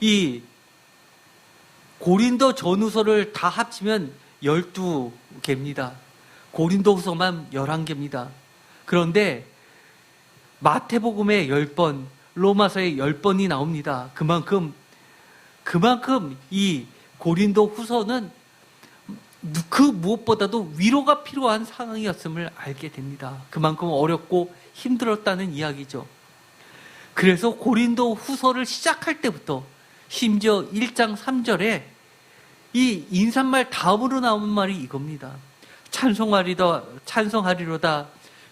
[SPEAKER 1] 이 고린도 전후서를 다 합치면 12개입니다. 고린도후서만 11개입니다. 그런데 마태복음에 10번, 로마서에 10번이 나옵니다. 그만큼 이 고린도 후서는 그 무엇보다도 위로가 필요한 상황이었음을 알게 됩니다. 그만큼 어렵고 힘들었다는 이야기죠. 그래서 고린도 후서를 시작할 때부터 심지어 1장 3절에 이 인사말 다음으로 나오는 말이 이겁니다. 찬송하리로다.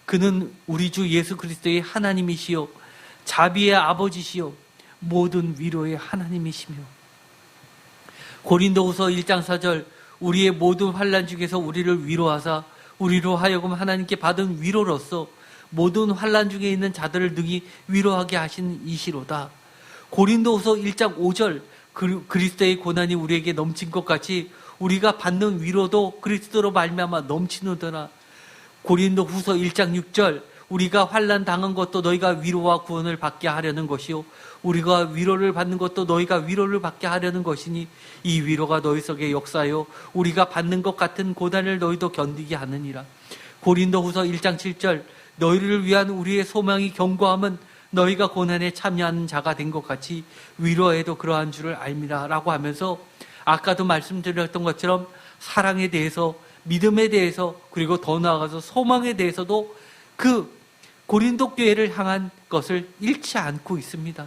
[SPEAKER 1] 그는 우리 주 예수 그리스도의 하나님이시요 자비의 아버지시요 모든 위로의 하나님이시며. 고린도후서 1장 4절 우리의 모든 환난 중에서 우리를 위로하사 우리로 하여금 하나님께 받은 위로로서 모든 환난 중에 있는 자들을 능히 위로하게 하신 이시로다. 고린도후서 1장 5절 그리스도의 고난이 우리에게 넘친 것 같이 우리가 받는 위로도 그리스도로 말미암아 넘치노더라. 고린도후서 1장 6절 우리가 환난 당한 것도 너희가 위로와 구원을 받게 하려는 것이요 우리가 위로를 받는 것도 너희가 위로를 받게 하려는 것이니 이 위로가 너희 속에 역사요 우리가 받는 것 같은 고난을 너희도 견디게 하느니라. 고린도후서 1장 7절 너희를 위한 우리의 소망이 견고함은 너희가 고난에 참여하는 자가 된 것 같이 위로에도 그러한 줄을 알미라 라고 하면서 아까도 말씀드렸던 것처럼 사랑에 대해서 믿음에 대해서 그리고 더 나아가서 소망에 대해서도 그 고린도 교회를 향한 것을 잃지 않고 있습니다.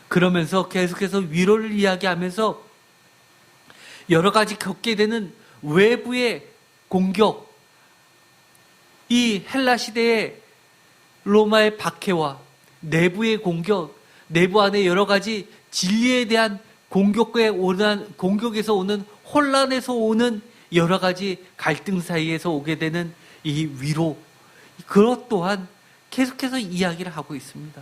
[SPEAKER 1] 그러면서 계속해서 위로를 이야기하면서 여러 가지 겪게 되는 외부의 공격, 이 헬라 시대의 로마의 박해와 내부의 공격, 내부 안에 여러 가지 진리에 대한 공격에서 오는 혼란에서 오는 여러 가지 갈등 사이에서 오게 되는 이 위로, 그것 또한 계속해서 이야기를 하고 있습니다.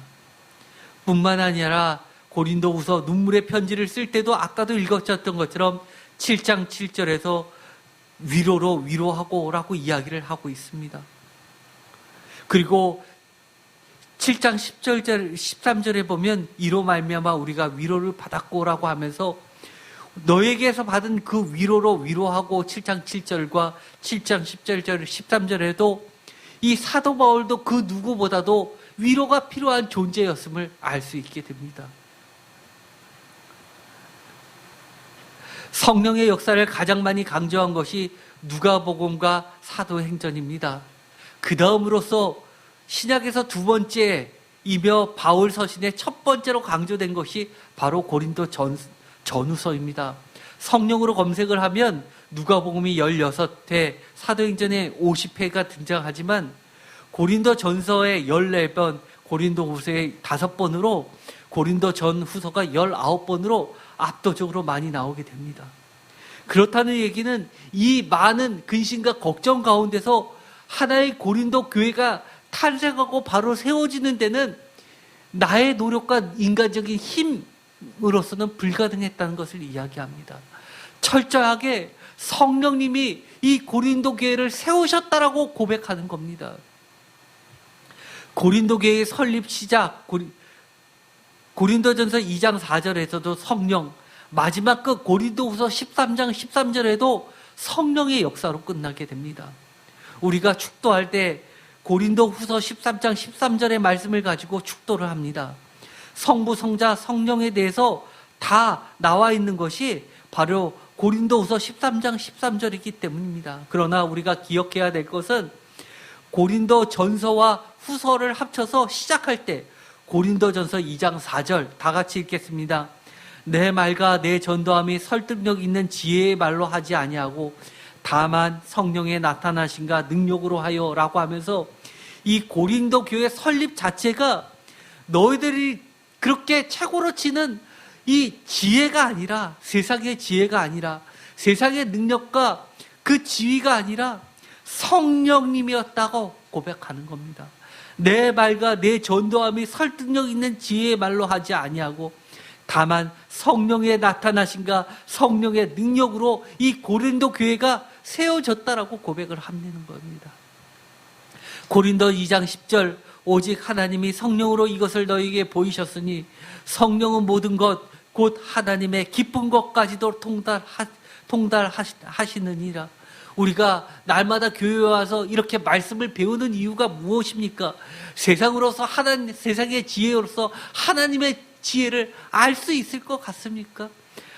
[SPEAKER 1] 뿐만 아니라 고린도후서 눈물의 편지를 쓸 때도 아까도 읽었던 것처럼 7장 7절에서 위로로 위로하고 라고 이야기를 하고 있습니다. 그리고 7장 13절에 보면 이로 말미암아 우리가 위로를 받았고라고 하면서 너에게서 받은 그 위로로 위로하고 7장 7절과 7장 10절, 13절에도 이 사도 바울도 그 누구보다도 위로가 필요한 존재였음을 알 수 있게 됩니다. 성령의 역사를 가장 많이 강조한 것이 누가복음과 사도행전입니다. 그 다음으로서 신약에서 두 번째이며 바울 서신의 첫 번째로 강조된 것이 바로 고린도 전후서입니다. 성령으로 검색을 하면 누가복음이 16회, 사도행전에 50회가 등장하지만 고린도 전서에 14번, 고린도 후서에 5번으로 고린도 전후서가 19번으로 압도적으로 많이 나오게 됩니다. 그렇다는 얘기는 이 많은 근심과 걱정 가운데서 하나의 고린도 교회가 탄생하고 바로 세워지는 데는 나의 노력과 인간적인 힘으로서는 불가능했다는 것을 이야기합니다. 철저하게 성령님이 이 고린도 교회를 세우셨다라고 고백하는 겁니다. 고린도 교회의 설립 시작, 고린도전서 2장 4절에서도 성령, 마지막 끝 고린도후서 13장 13절에도 성령의 역사로 끝나게 됩니다. 우리가 축도할 때 고린도후서 13장 13절의 말씀을 가지고 축도를 합니다. 성부, 성자, 성령에 대해서 다 나와 있는 것이 바로 고린도후서 13장 13절이기 때문입니다. 그러나 우리가 기억해야 될 것은 고린도 전서와 후서를 합쳐서 시작할 때 고린도 전서 2장 4절 다 같이 읽겠습니다. 내 말과 내 전도함이 설득력 있는 지혜의 말로 하지 아니하고 다만 성령의 나타나신가 능력으로 하여 라고 하면서 이 고린도 교회 설립 자체가 너희들이 그렇게 최고로 치는 이 지혜가 아니라, 세상의 지혜가 아니라, 세상의 능력과 그 지위가 아니라 성령님이었다고 고백하는 겁니다. 내 말과 내 전도함이 설득력 있는 지혜의 말로 하지 아니하고 다만 성령의 나타나신가 성령의 능력으로 이 고린도 교회가 세워졌다라고 고백을 하는 겁니다. 고린도 2장 10절 오직 하나님이 성령으로 이것을 너희에게 보이셨으니 성령은 모든 것 곧 하나님의 기쁜 것까지도 통달하시느니라. 우리가 날마다 교회에 와서 이렇게 말씀을 배우는 이유가 무엇입니까? 세상의 지혜로서 하나님의 지혜를 알 수 있을 것 같습니까?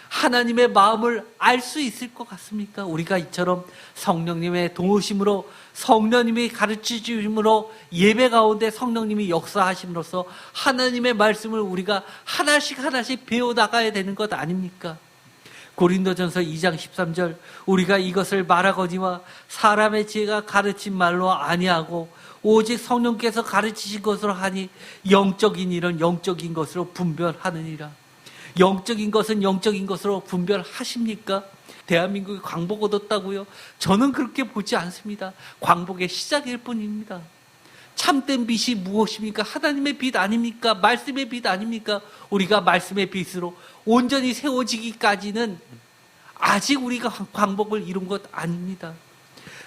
[SPEAKER 1] 하나님의 마음을 알 수 있을 것 같습니까? 우리가 이처럼 성령님의 도우심으로, 성령님이 가르치심으로, 예배 가운데 성령님이 역사하심으로써 하나님의 말씀을 우리가 하나씩 배워나가야 되는 것 아닙니까? 고린도전서 2장 13절 우리가 이것을 말하거니와 사람의 지혜가 가르친 말로 아니하고 오직 성령께서 가르치신 것으로 하니 영적인 일은 영적인 것으로 분별하느니라. 영적인 것은 영적인 것으로 분별하십니까? 대한민국이 광복 얻었다고요? 저는 그렇게 보지 않습니다. 광복의 시작일 뿐입니다. 참된 빛이 무엇입니까? 하나님의 빛 아닙니까? 말씀의 빛 아닙니까? 우리가 말씀의 빛으로 온전히 세워지기까지는 아직 우리가 광복을 이룬 것 아닙니다.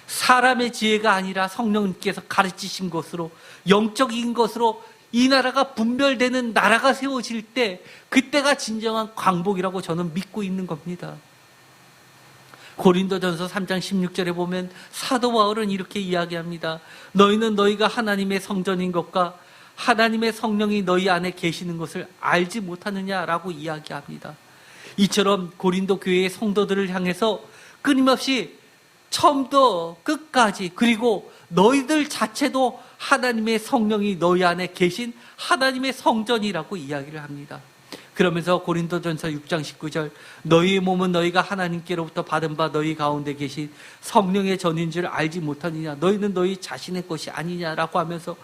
[SPEAKER 1] 사람의 지혜가 아니라 성령님께서 가르치신 것으로, 영적인 것으로 이 나라가 분별되는 나라가 세워질 때 그때가 진정한 광복이라고 저는 믿고 있는 겁니다. 고린도전서 3장 16절에 보면 사도 바울은 이렇게 이야기합니다. 너희는 너희가 하나님의 성전인 것과 하나님의 성령이 너희 안에 계시는 것을 알지 못하느냐라고 이야기합니다. 이처럼 고린도 교회의 성도들을 향해서 끊임없이 처음부터 끝까지, 그리고 너희들 자체도 하나님의 성령이 너희 안에 계신 하나님의 성전이라고 이야기를 합니다. 그러면서 고린도전서 6장 19절 너희의 몸은 너희가 하나님께로부터 받은 바 너희 가운데 계신 성령의 전인 줄 알지 못하느냐, 너희는 너희 자신의 것이 아니냐라고 하면서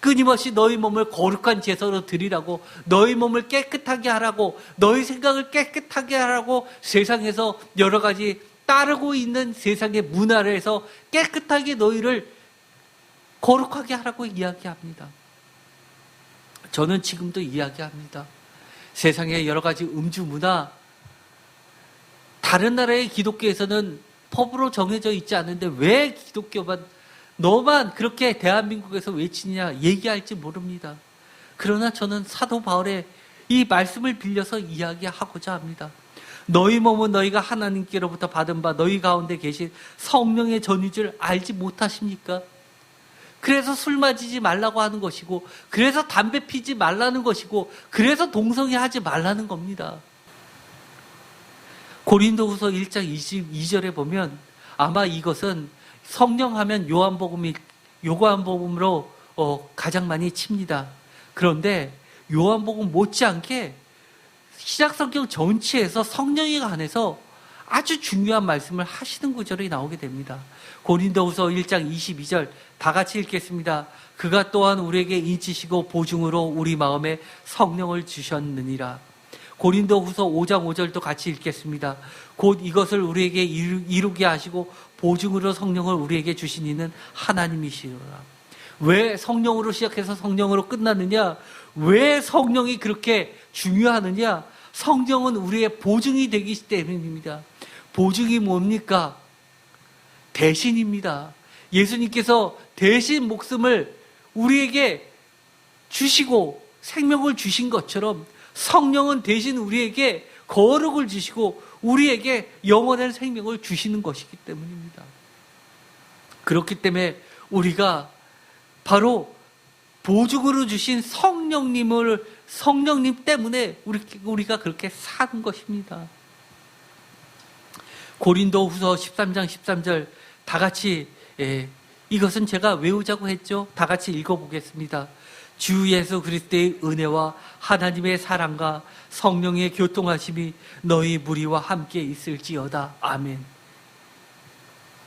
[SPEAKER 1] 끊임없이 너희 몸을 거룩한 제사로 드리라고, 너희 몸을 깨끗하게 하라고, 너희 생각을 깨끗하게 하라고 세상에서 여러 가지 따르고 있는 세상의 문화를 해서 깨끗하게 너희를 거룩하게 하라고 이야기합니다. 저는 지금도 이야기합니다. 세상의 여러 가지 음주 문화, 다른 나라의 기독교에서는 법으로 정해져 있지 않은데 왜 기독교만, 너만 그렇게 대한민국에서 외치냐 얘기할지 모릅니다. 그러나 저는 사도 바울의 이 말씀을 빌려서 이야기하고자 합니다. 너희 몸은 너희가 하나님께로부터 받은 바 너희 가운데 계신 성령의 전인 줄 알지 못하십니까? 그래서 술 마시지 말라고 하는 것이고, 그래서 담배 피지 말라는 것이고, 그래서 동성애하지 말라는 겁니다. 고린도후서 1장 22절에 보면 아마 이것은 성령하면 요한복음으로 가장 많이 칩니다. 그런데 요한복음 못지않게 신약성경 전체에서 성령에 관해서 아주 중요한 말씀을 하시는 구절이 나오게 됩니다. 고린도후서 1장 22절 다 같이 읽겠습니다. 그가 또한 우리에게 인치시고 보증으로 우리 마음에 성령을 주셨느니라. 고린도후서 5장 5절도 같이 읽겠습니다. 곧 이것을 우리에게 이루게 하시고 보증으로 성령을 우리에게 주신 이는 하나님이시로라. 왜 성령으로 시작해서 성령으로 끝나느냐? 왜 성령이 그렇게 중요하느냐? 성령은 우리의 보증이 되기 때문입니다. 보증이 뭡니까? 대신입니다. 예수님께서 대신 목숨을 우리에게 주시고 생명을 주신 것처럼 성령은 대신 우리에게 거룩을 주시고 우리에게 영원한 생명을 주시는 것이기 때문입니다. 그렇기 때문에 우리가 바로 보증으로 주신 성령님 때문에 우리가 그렇게 사는 것입니다. 고린도후서 13장 13절 다 같이 이것은 제가 외우자고 했죠. 다 같이 읽어보겠습니다. 주 예수 그리스도의 은혜와 하나님의 사랑과 성령의 교통하심이 너희 무리와 함께 있을지어다. 아멘.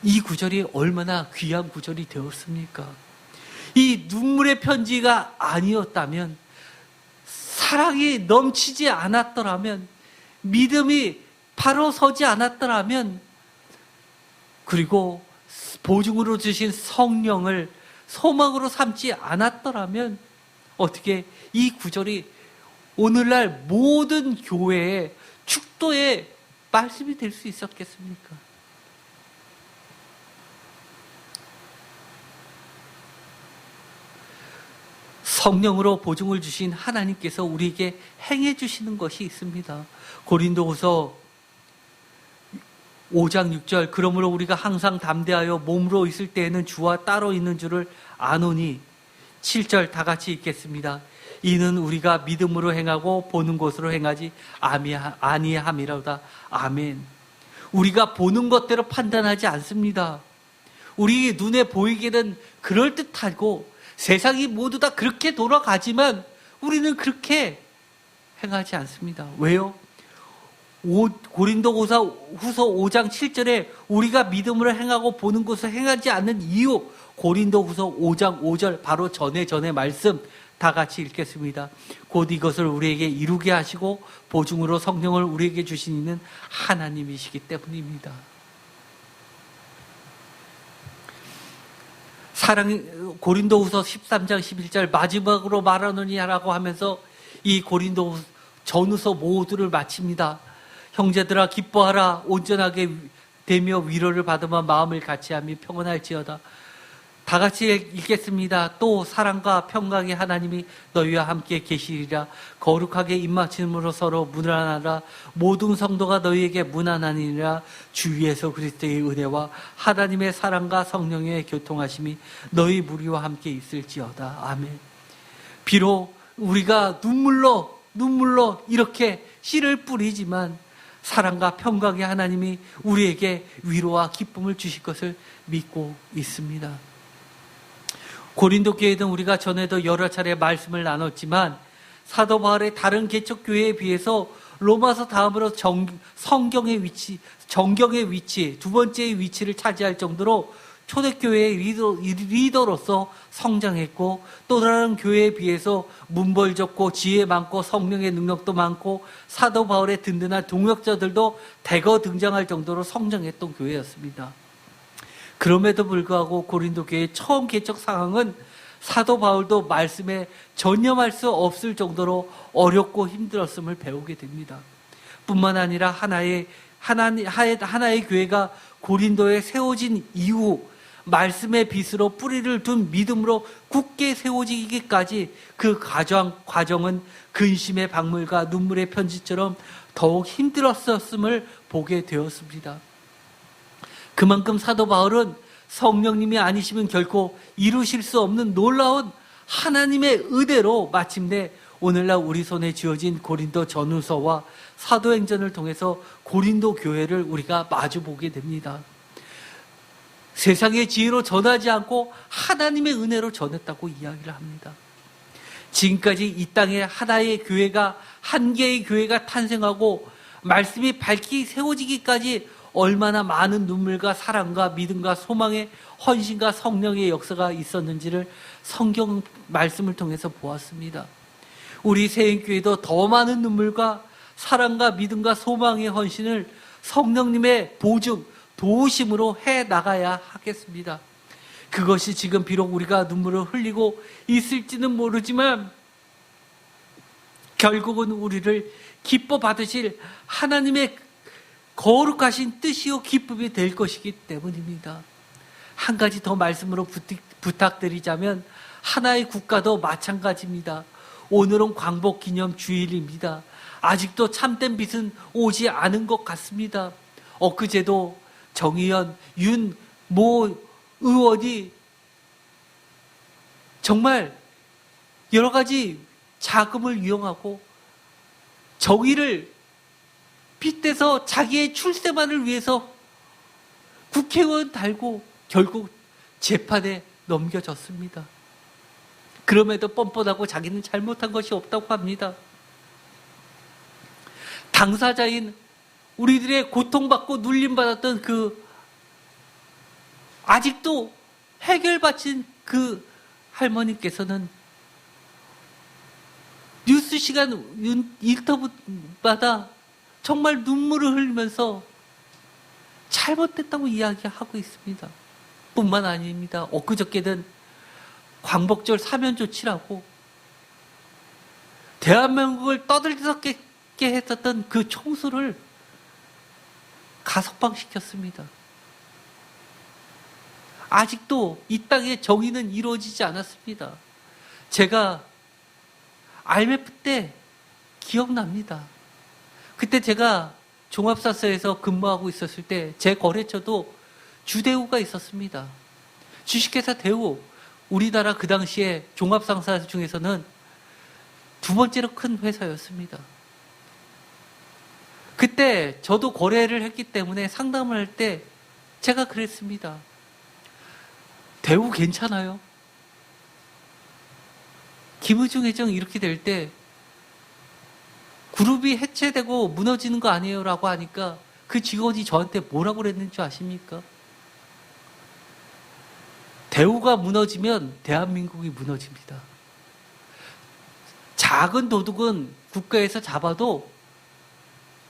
[SPEAKER 1] 이 구절이 얼마나 귀한 구절이 되었습니까? 이 눈물의 편지가 아니었다면, 사랑이 넘치지 않았더라면, 믿음이 바로 서지 않았더라면, 그리고 보증으로 주신 성령을 소망으로 삼지 않았더라면, 어떻게 이 구절이 오늘날 모든 교회의 축도의 말씀이 될 수 있었겠습니까? 성령으로 보증을 주신 하나님께서 우리에게 행해 주시는 것이 있습니다. 고린도후서 5장 6절 그러므로 우리가 항상 담대하여 몸으로 있을 때에는 주와 따로 있는 줄을 아노니 7절 다 같이 읽겠습니다. 이는 우리가 믿음으로 행하고 보는 것으로 행하지 아니함이로다. 아멘. 우리가 보는 것대로 판단하지 않습니다. 우리 눈에 보이기는 그럴듯하고 세상이 모두 다 그렇게 돌아가지만 우리는 그렇게 행하지 않습니다. 왜요? 고린도후서 5장 7절에 우리가 믿음으로 행하고 보는 것을 행하지 않는 이유, 고린도후서 5장 5절 바로 전에 말씀 다 같이 읽겠습니다. 곧 이것을 우리에게 이루게 하시고 보증으로 성령을 우리에게 주신 이는 하나님이시기 때문입니다. 고린도후서 13장 11절 마지막으로 말하느니라고 하면서 이 고린도 전후서 모두를 마칩니다. 형제들아 기뻐하라. 온전하게 되며 위로를 받으며 마음을 같이하며 평안할지어다. 다 같이 읽겠습니다. 또 사랑과 평강의 하나님이 너희와 함께 계시리라. 거룩하게 입맞춤으로 서로 문안하라. 모든 성도가 너희에게 문안하니라. 주 예수 그리스도의 은혜와 하나님의 사랑과 성령의 교통하심이 너희 무리와 함께 있을지어다. 아멘. 비록 우리가 눈물로 이렇게 씨를 뿌리지만 사랑과 평강의 하나님이 우리에게 위로와 기쁨을 주실 것을 믿고 있습니다. 고린도 교회는 우리가 전에도 여러 차례 말씀을 나눴지만 사도 바울의 다른 개척 교회에 비해서 로마서 다음으로 정경의 위치, 두 번째의 위치를 차지할 정도로 초대교회의 리더로서 성장했고, 또 다른 교회에 비해서 문벌 좋고 지혜 많고 성령의 능력도 많고 사도 바울의 든든한 동역자들도 대거 등장할 정도로 성장했던 교회였습니다. 그럼에도 불구하고 고린도 교회의 처음 개척 상황은 사도 바울도 말씀에 전념할 수 없을 정도로 어렵고 힘들었음을 배우게 됩니다. 뿐만 아니라 하나의 교회가 고린도에 세워진 이후 말씀의 빛으로 뿌리를 둔 믿음으로 굳게 세워지기까지 그 과정은 근심의 박물과 눈물의 편지처럼 더욱 힘들었음을 보게 되었습니다. 그만큼 사도 바울은 성령님이 아니시면 결코 이루실 수 없는 놀라운 하나님의 은혜로 마침내 오늘날 우리 손에 쥐어진 고린도 전후서와 사도행전을 통해서 고린도 교회를 우리가 마주보게 됩니다. 세상의 지혜로 전하지 않고 하나님의 은혜로 전했다고 이야기를 합니다. 지금까지 이 땅에 한 개의 교회가 탄생하고 말씀이 밝히 세워지기까지 얼마나 많은 눈물과 사랑과 믿음과 소망의 헌신과 성령의 역사가 있었는지를 성경 말씀을 통해서 보았습니다. 우리 새인교회도 더 많은 눈물과 사랑과 믿음과 소망의 헌신을 성령님의 보증, 도우심으로 해 나가야 하겠습니다. 그것이 지금 비록 우리가 눈물을 흘리고 있을지는 모르지만 결국은 우리를 기뻐 받으실 하나님의 거룩하신 뜻이요 기쁨이 될 것이기 때문입니다. 한 가지 더 말씀으로 부탁드리자면 하나의 국가도 마찬가지입니다. 오늘은 광복기념 주일입니다. 아직도 참된 빛은 오지 않은 것 같습니다. 엊그제도 정의연, 모 의원이 정말 여러 가지 자금을 이용하고 정의를 빗대서 자기의 출세만을 위해서 국회의원 달고 결국 재판에 넘겨졌습니다. 그럼에도 뻔뻔하고 자기는 잘못한 것이 없다고 합니다. 당사자인 우리들의 고통받고 눌림받았던 그 아직도 해결받힌 그 할머니께서는 뉴스 시간 인터뷰마다 정말 눈물을 흘리면서 잘못됐다고 이야기하고 있습니다. 뿐만 아닙니다. 엊그저께는 광복절 사면조치라고 대한민국을 떠들썩게 했었던 그 총수를 가석방시켰습니다. 아직도 이 땅에 정의는 이루어지지 않았습니다. 제가 IMF 때 기억납니다. 그때 제가 종합사서에서 근무하고 있었을 때 제 거래처도 주대우가 있었습니다. 주식회사 대우, 우리나라 그 당시에 종합상사 중에서는 두 번째로 큰 회사였습니다. 그때 저도 거래를 했기 때문에 상담을 할 때 제가 그랬습니다. 대우 괜찮아요? 김의중 회장 이렇게 될 때 그룹이 해체되고 무너지는 거 아니에요? 라고 하니까 그 직원이 저한테 뭐라고 그랬는지 아십니까? 대우가 무너지면 대한민국이 무너집니다. 작은 도둑은 국가에서 잡아도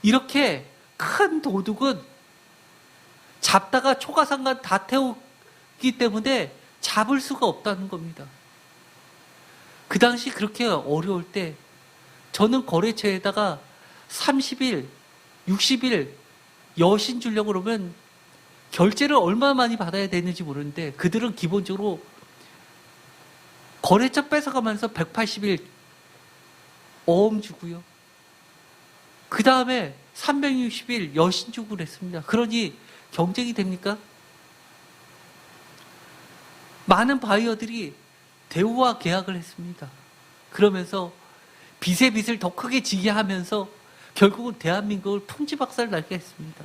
[SPEAKER 1] 이렇게 큰 도둑은 잡다가 초가상간 다 태우기 때문에 잡을 수가 없다는 겁니다. 그 당시 그렇게 어려울 때 저는 거래처에다가 30일, 60일 여신 주려고 그러면 결제를 얼마 많이 받아야 되는지 모르는데 그들은 기본적으로 거래처 뺏어가면서 180일 어음 주고요. 그 다음에 360일 여신 주고 그랬습니다. 그러니 경쟁이 됩니까? 많은 바이어들이 대우와 계약을 했습니다. 그러면서 빚에 빚을 더 크게 지게 하면서 결국은 대한민국을 풍지박살 나게 했습니다.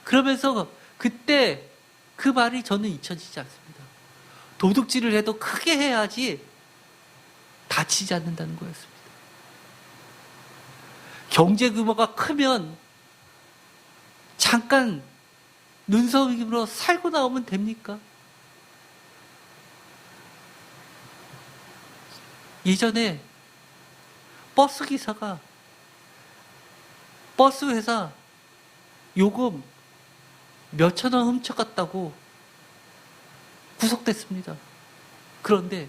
[SPEAKER 1] 그러면서 그때 그 말이 저는 잊혀지지 않습니다. 도둑질을 해도 크게 해야지 다치지 않는다는 거였습니다. 경제 규모가 크면 잠깐 눈썹임으로 살고 나오면 됩니까? 예전에 버스 기사가 버스 회사 요금 몇천 원 훔쳐갔다고 구속됐습니다. 그런데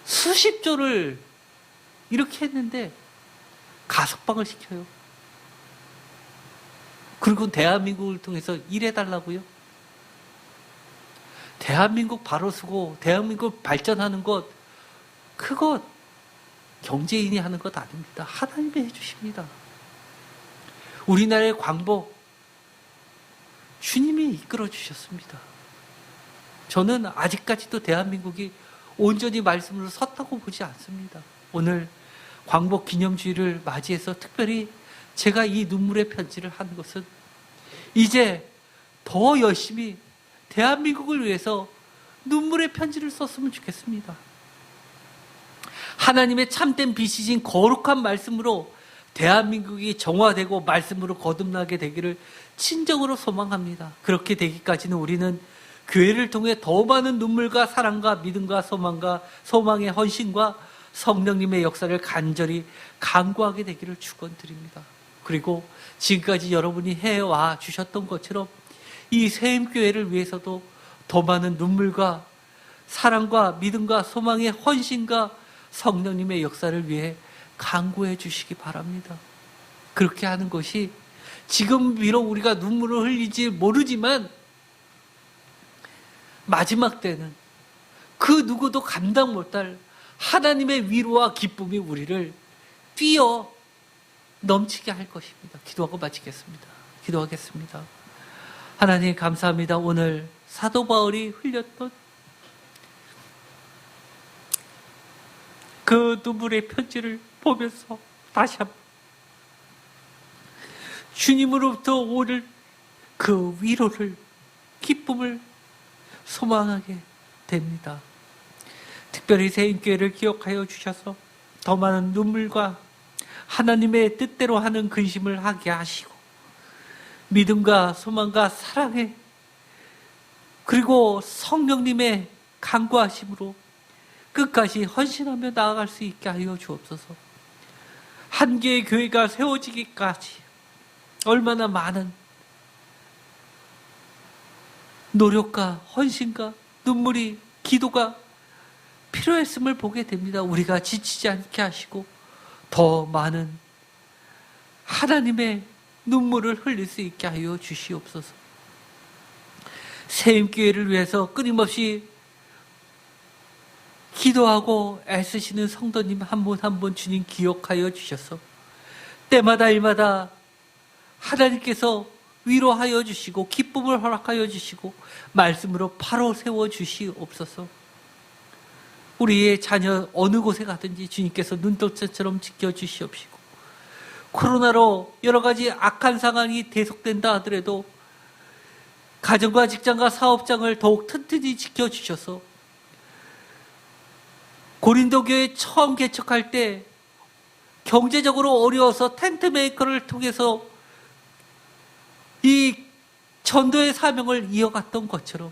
[SPEAKER 1] 수십조를 이렇게 했는데 가석방을 시켜요. 그리고 대한민국을 통해서 일해달라고요? 대한민국 바로 서고 대한민국 발전하는 것, 그것 경제인이 하는 것 아닙니다. 하나님이 해주십니다. 우리나라의 광복 주님이 이끌어 주셨습니다. 저는 아직까지도 대한민국이 온전히 말씀으로 섰다고 보지 않습니다. 오늘 광복 기념주의를 맞이해서 특별히 제가 이 눈물의 편지를 하는 것은 이제 더 열심히 대한민국을 위해서 눈물의 편지를 썼으면 좋겠습니다. 하나님의 참된 빛이신 거룩한 말씀으로 대한민국이 정화되고 말씀으로 거듭나게 되기를 진정으로 소망합니다. 그렇게 되기까지는 우리는 교회를 통해 더 많은 눈물과 사랑과 믿음과 소망과 소망의 헌신과 성령님의 역사를 간절히 간구하게 되기를 축원드립니다. 그리고 지금까지 여러분이 해와 주셨던 것처럼 이 세임교회를 위해서도 더 많은 눈물과 사랑과 믿음과 소망의 헌신과 성령님의 역사를 위해 간구해 주시기 바랍니다. 그렇게 하는 것이 지금 비록 우리가 눈물을 흘리지 모르지만 마지막 때는 그 누구도 감당 못할 하나님의 위로와 기쁨이 우리를 뛰어 넘치게 할 것입니다. 기도하고 마치겠습니다. 기도하겠습니다. 하나님 감사합니다. 오늘 사도 바울이 흘렸던 그 눈물의 편지를 보면서 다시 한번 주님으로부터 오는 그 위로를 기쁨을 소망하게 됩니다. 특별히 새인교회를 기억하여 주셔서 더 많은 눈물과 하나님의 뜻대로 하는 근심을 하게 하시고 믿음과 소망과 사랑에 그리고 성령님의 간구하심으로 끝까지 헌신하며 나아갈 수 있게 하여 주옵소서. 한 개의 교회가 세워지기까지 얼마나 많은 노력과 헌신과 눈물이 기도가 필요했음을 보게 됩니다. 우리가 지치지 않게 하시고 더 많은 하나님의 눈물을 흘릴 수 있게 하여 주시옵소서. 새임교회를 위해서 끊임없이 기도하고 애쓰시는 성도님 한 분 한 분 주님 기억하여 주셔서 때마다 일마다 하나님께서 위로하여 주시고 기쁨을 허락하여 주시고 말씀으로 바로 세워 주시옵소서. 우리의 자녀 어느 곳에 가든지 주님께서 눈동자처럼 지켜주시옵시고 코로나로 여러 가지 악한 상황이 계속된다 하더라도 가정과 직장과 사업장을 더욱 튼튼히 지켜주셔서 고린도교회 처음 개척할 때 경제적으로 어려워서 텐트 메이커를 통해서 이 전도의 사명을 이어갔던 것처럼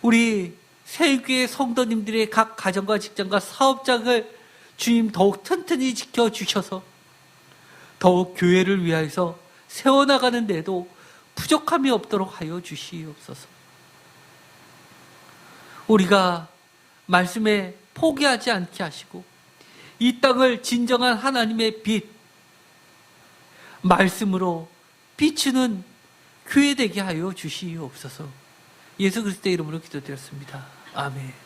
[SPEAKER 1] 우리 새교회 성도님들의 각 가정과 직장과 사업장을 주님 더욱 튼튼히 지켜주셔서 더욱 교회를 위하여서 세워나가는 데도 부족함이 없도록 하여 주시옵소서. 우리가 말씀에 포기하지 않게 하시고 이 땅을 진정한 하나님의 빛, 말씀으로 비추는 교회 되게 하여 주시옵소서. 예수 그리스도의 이름으로 기도드렸습니다. 아멘.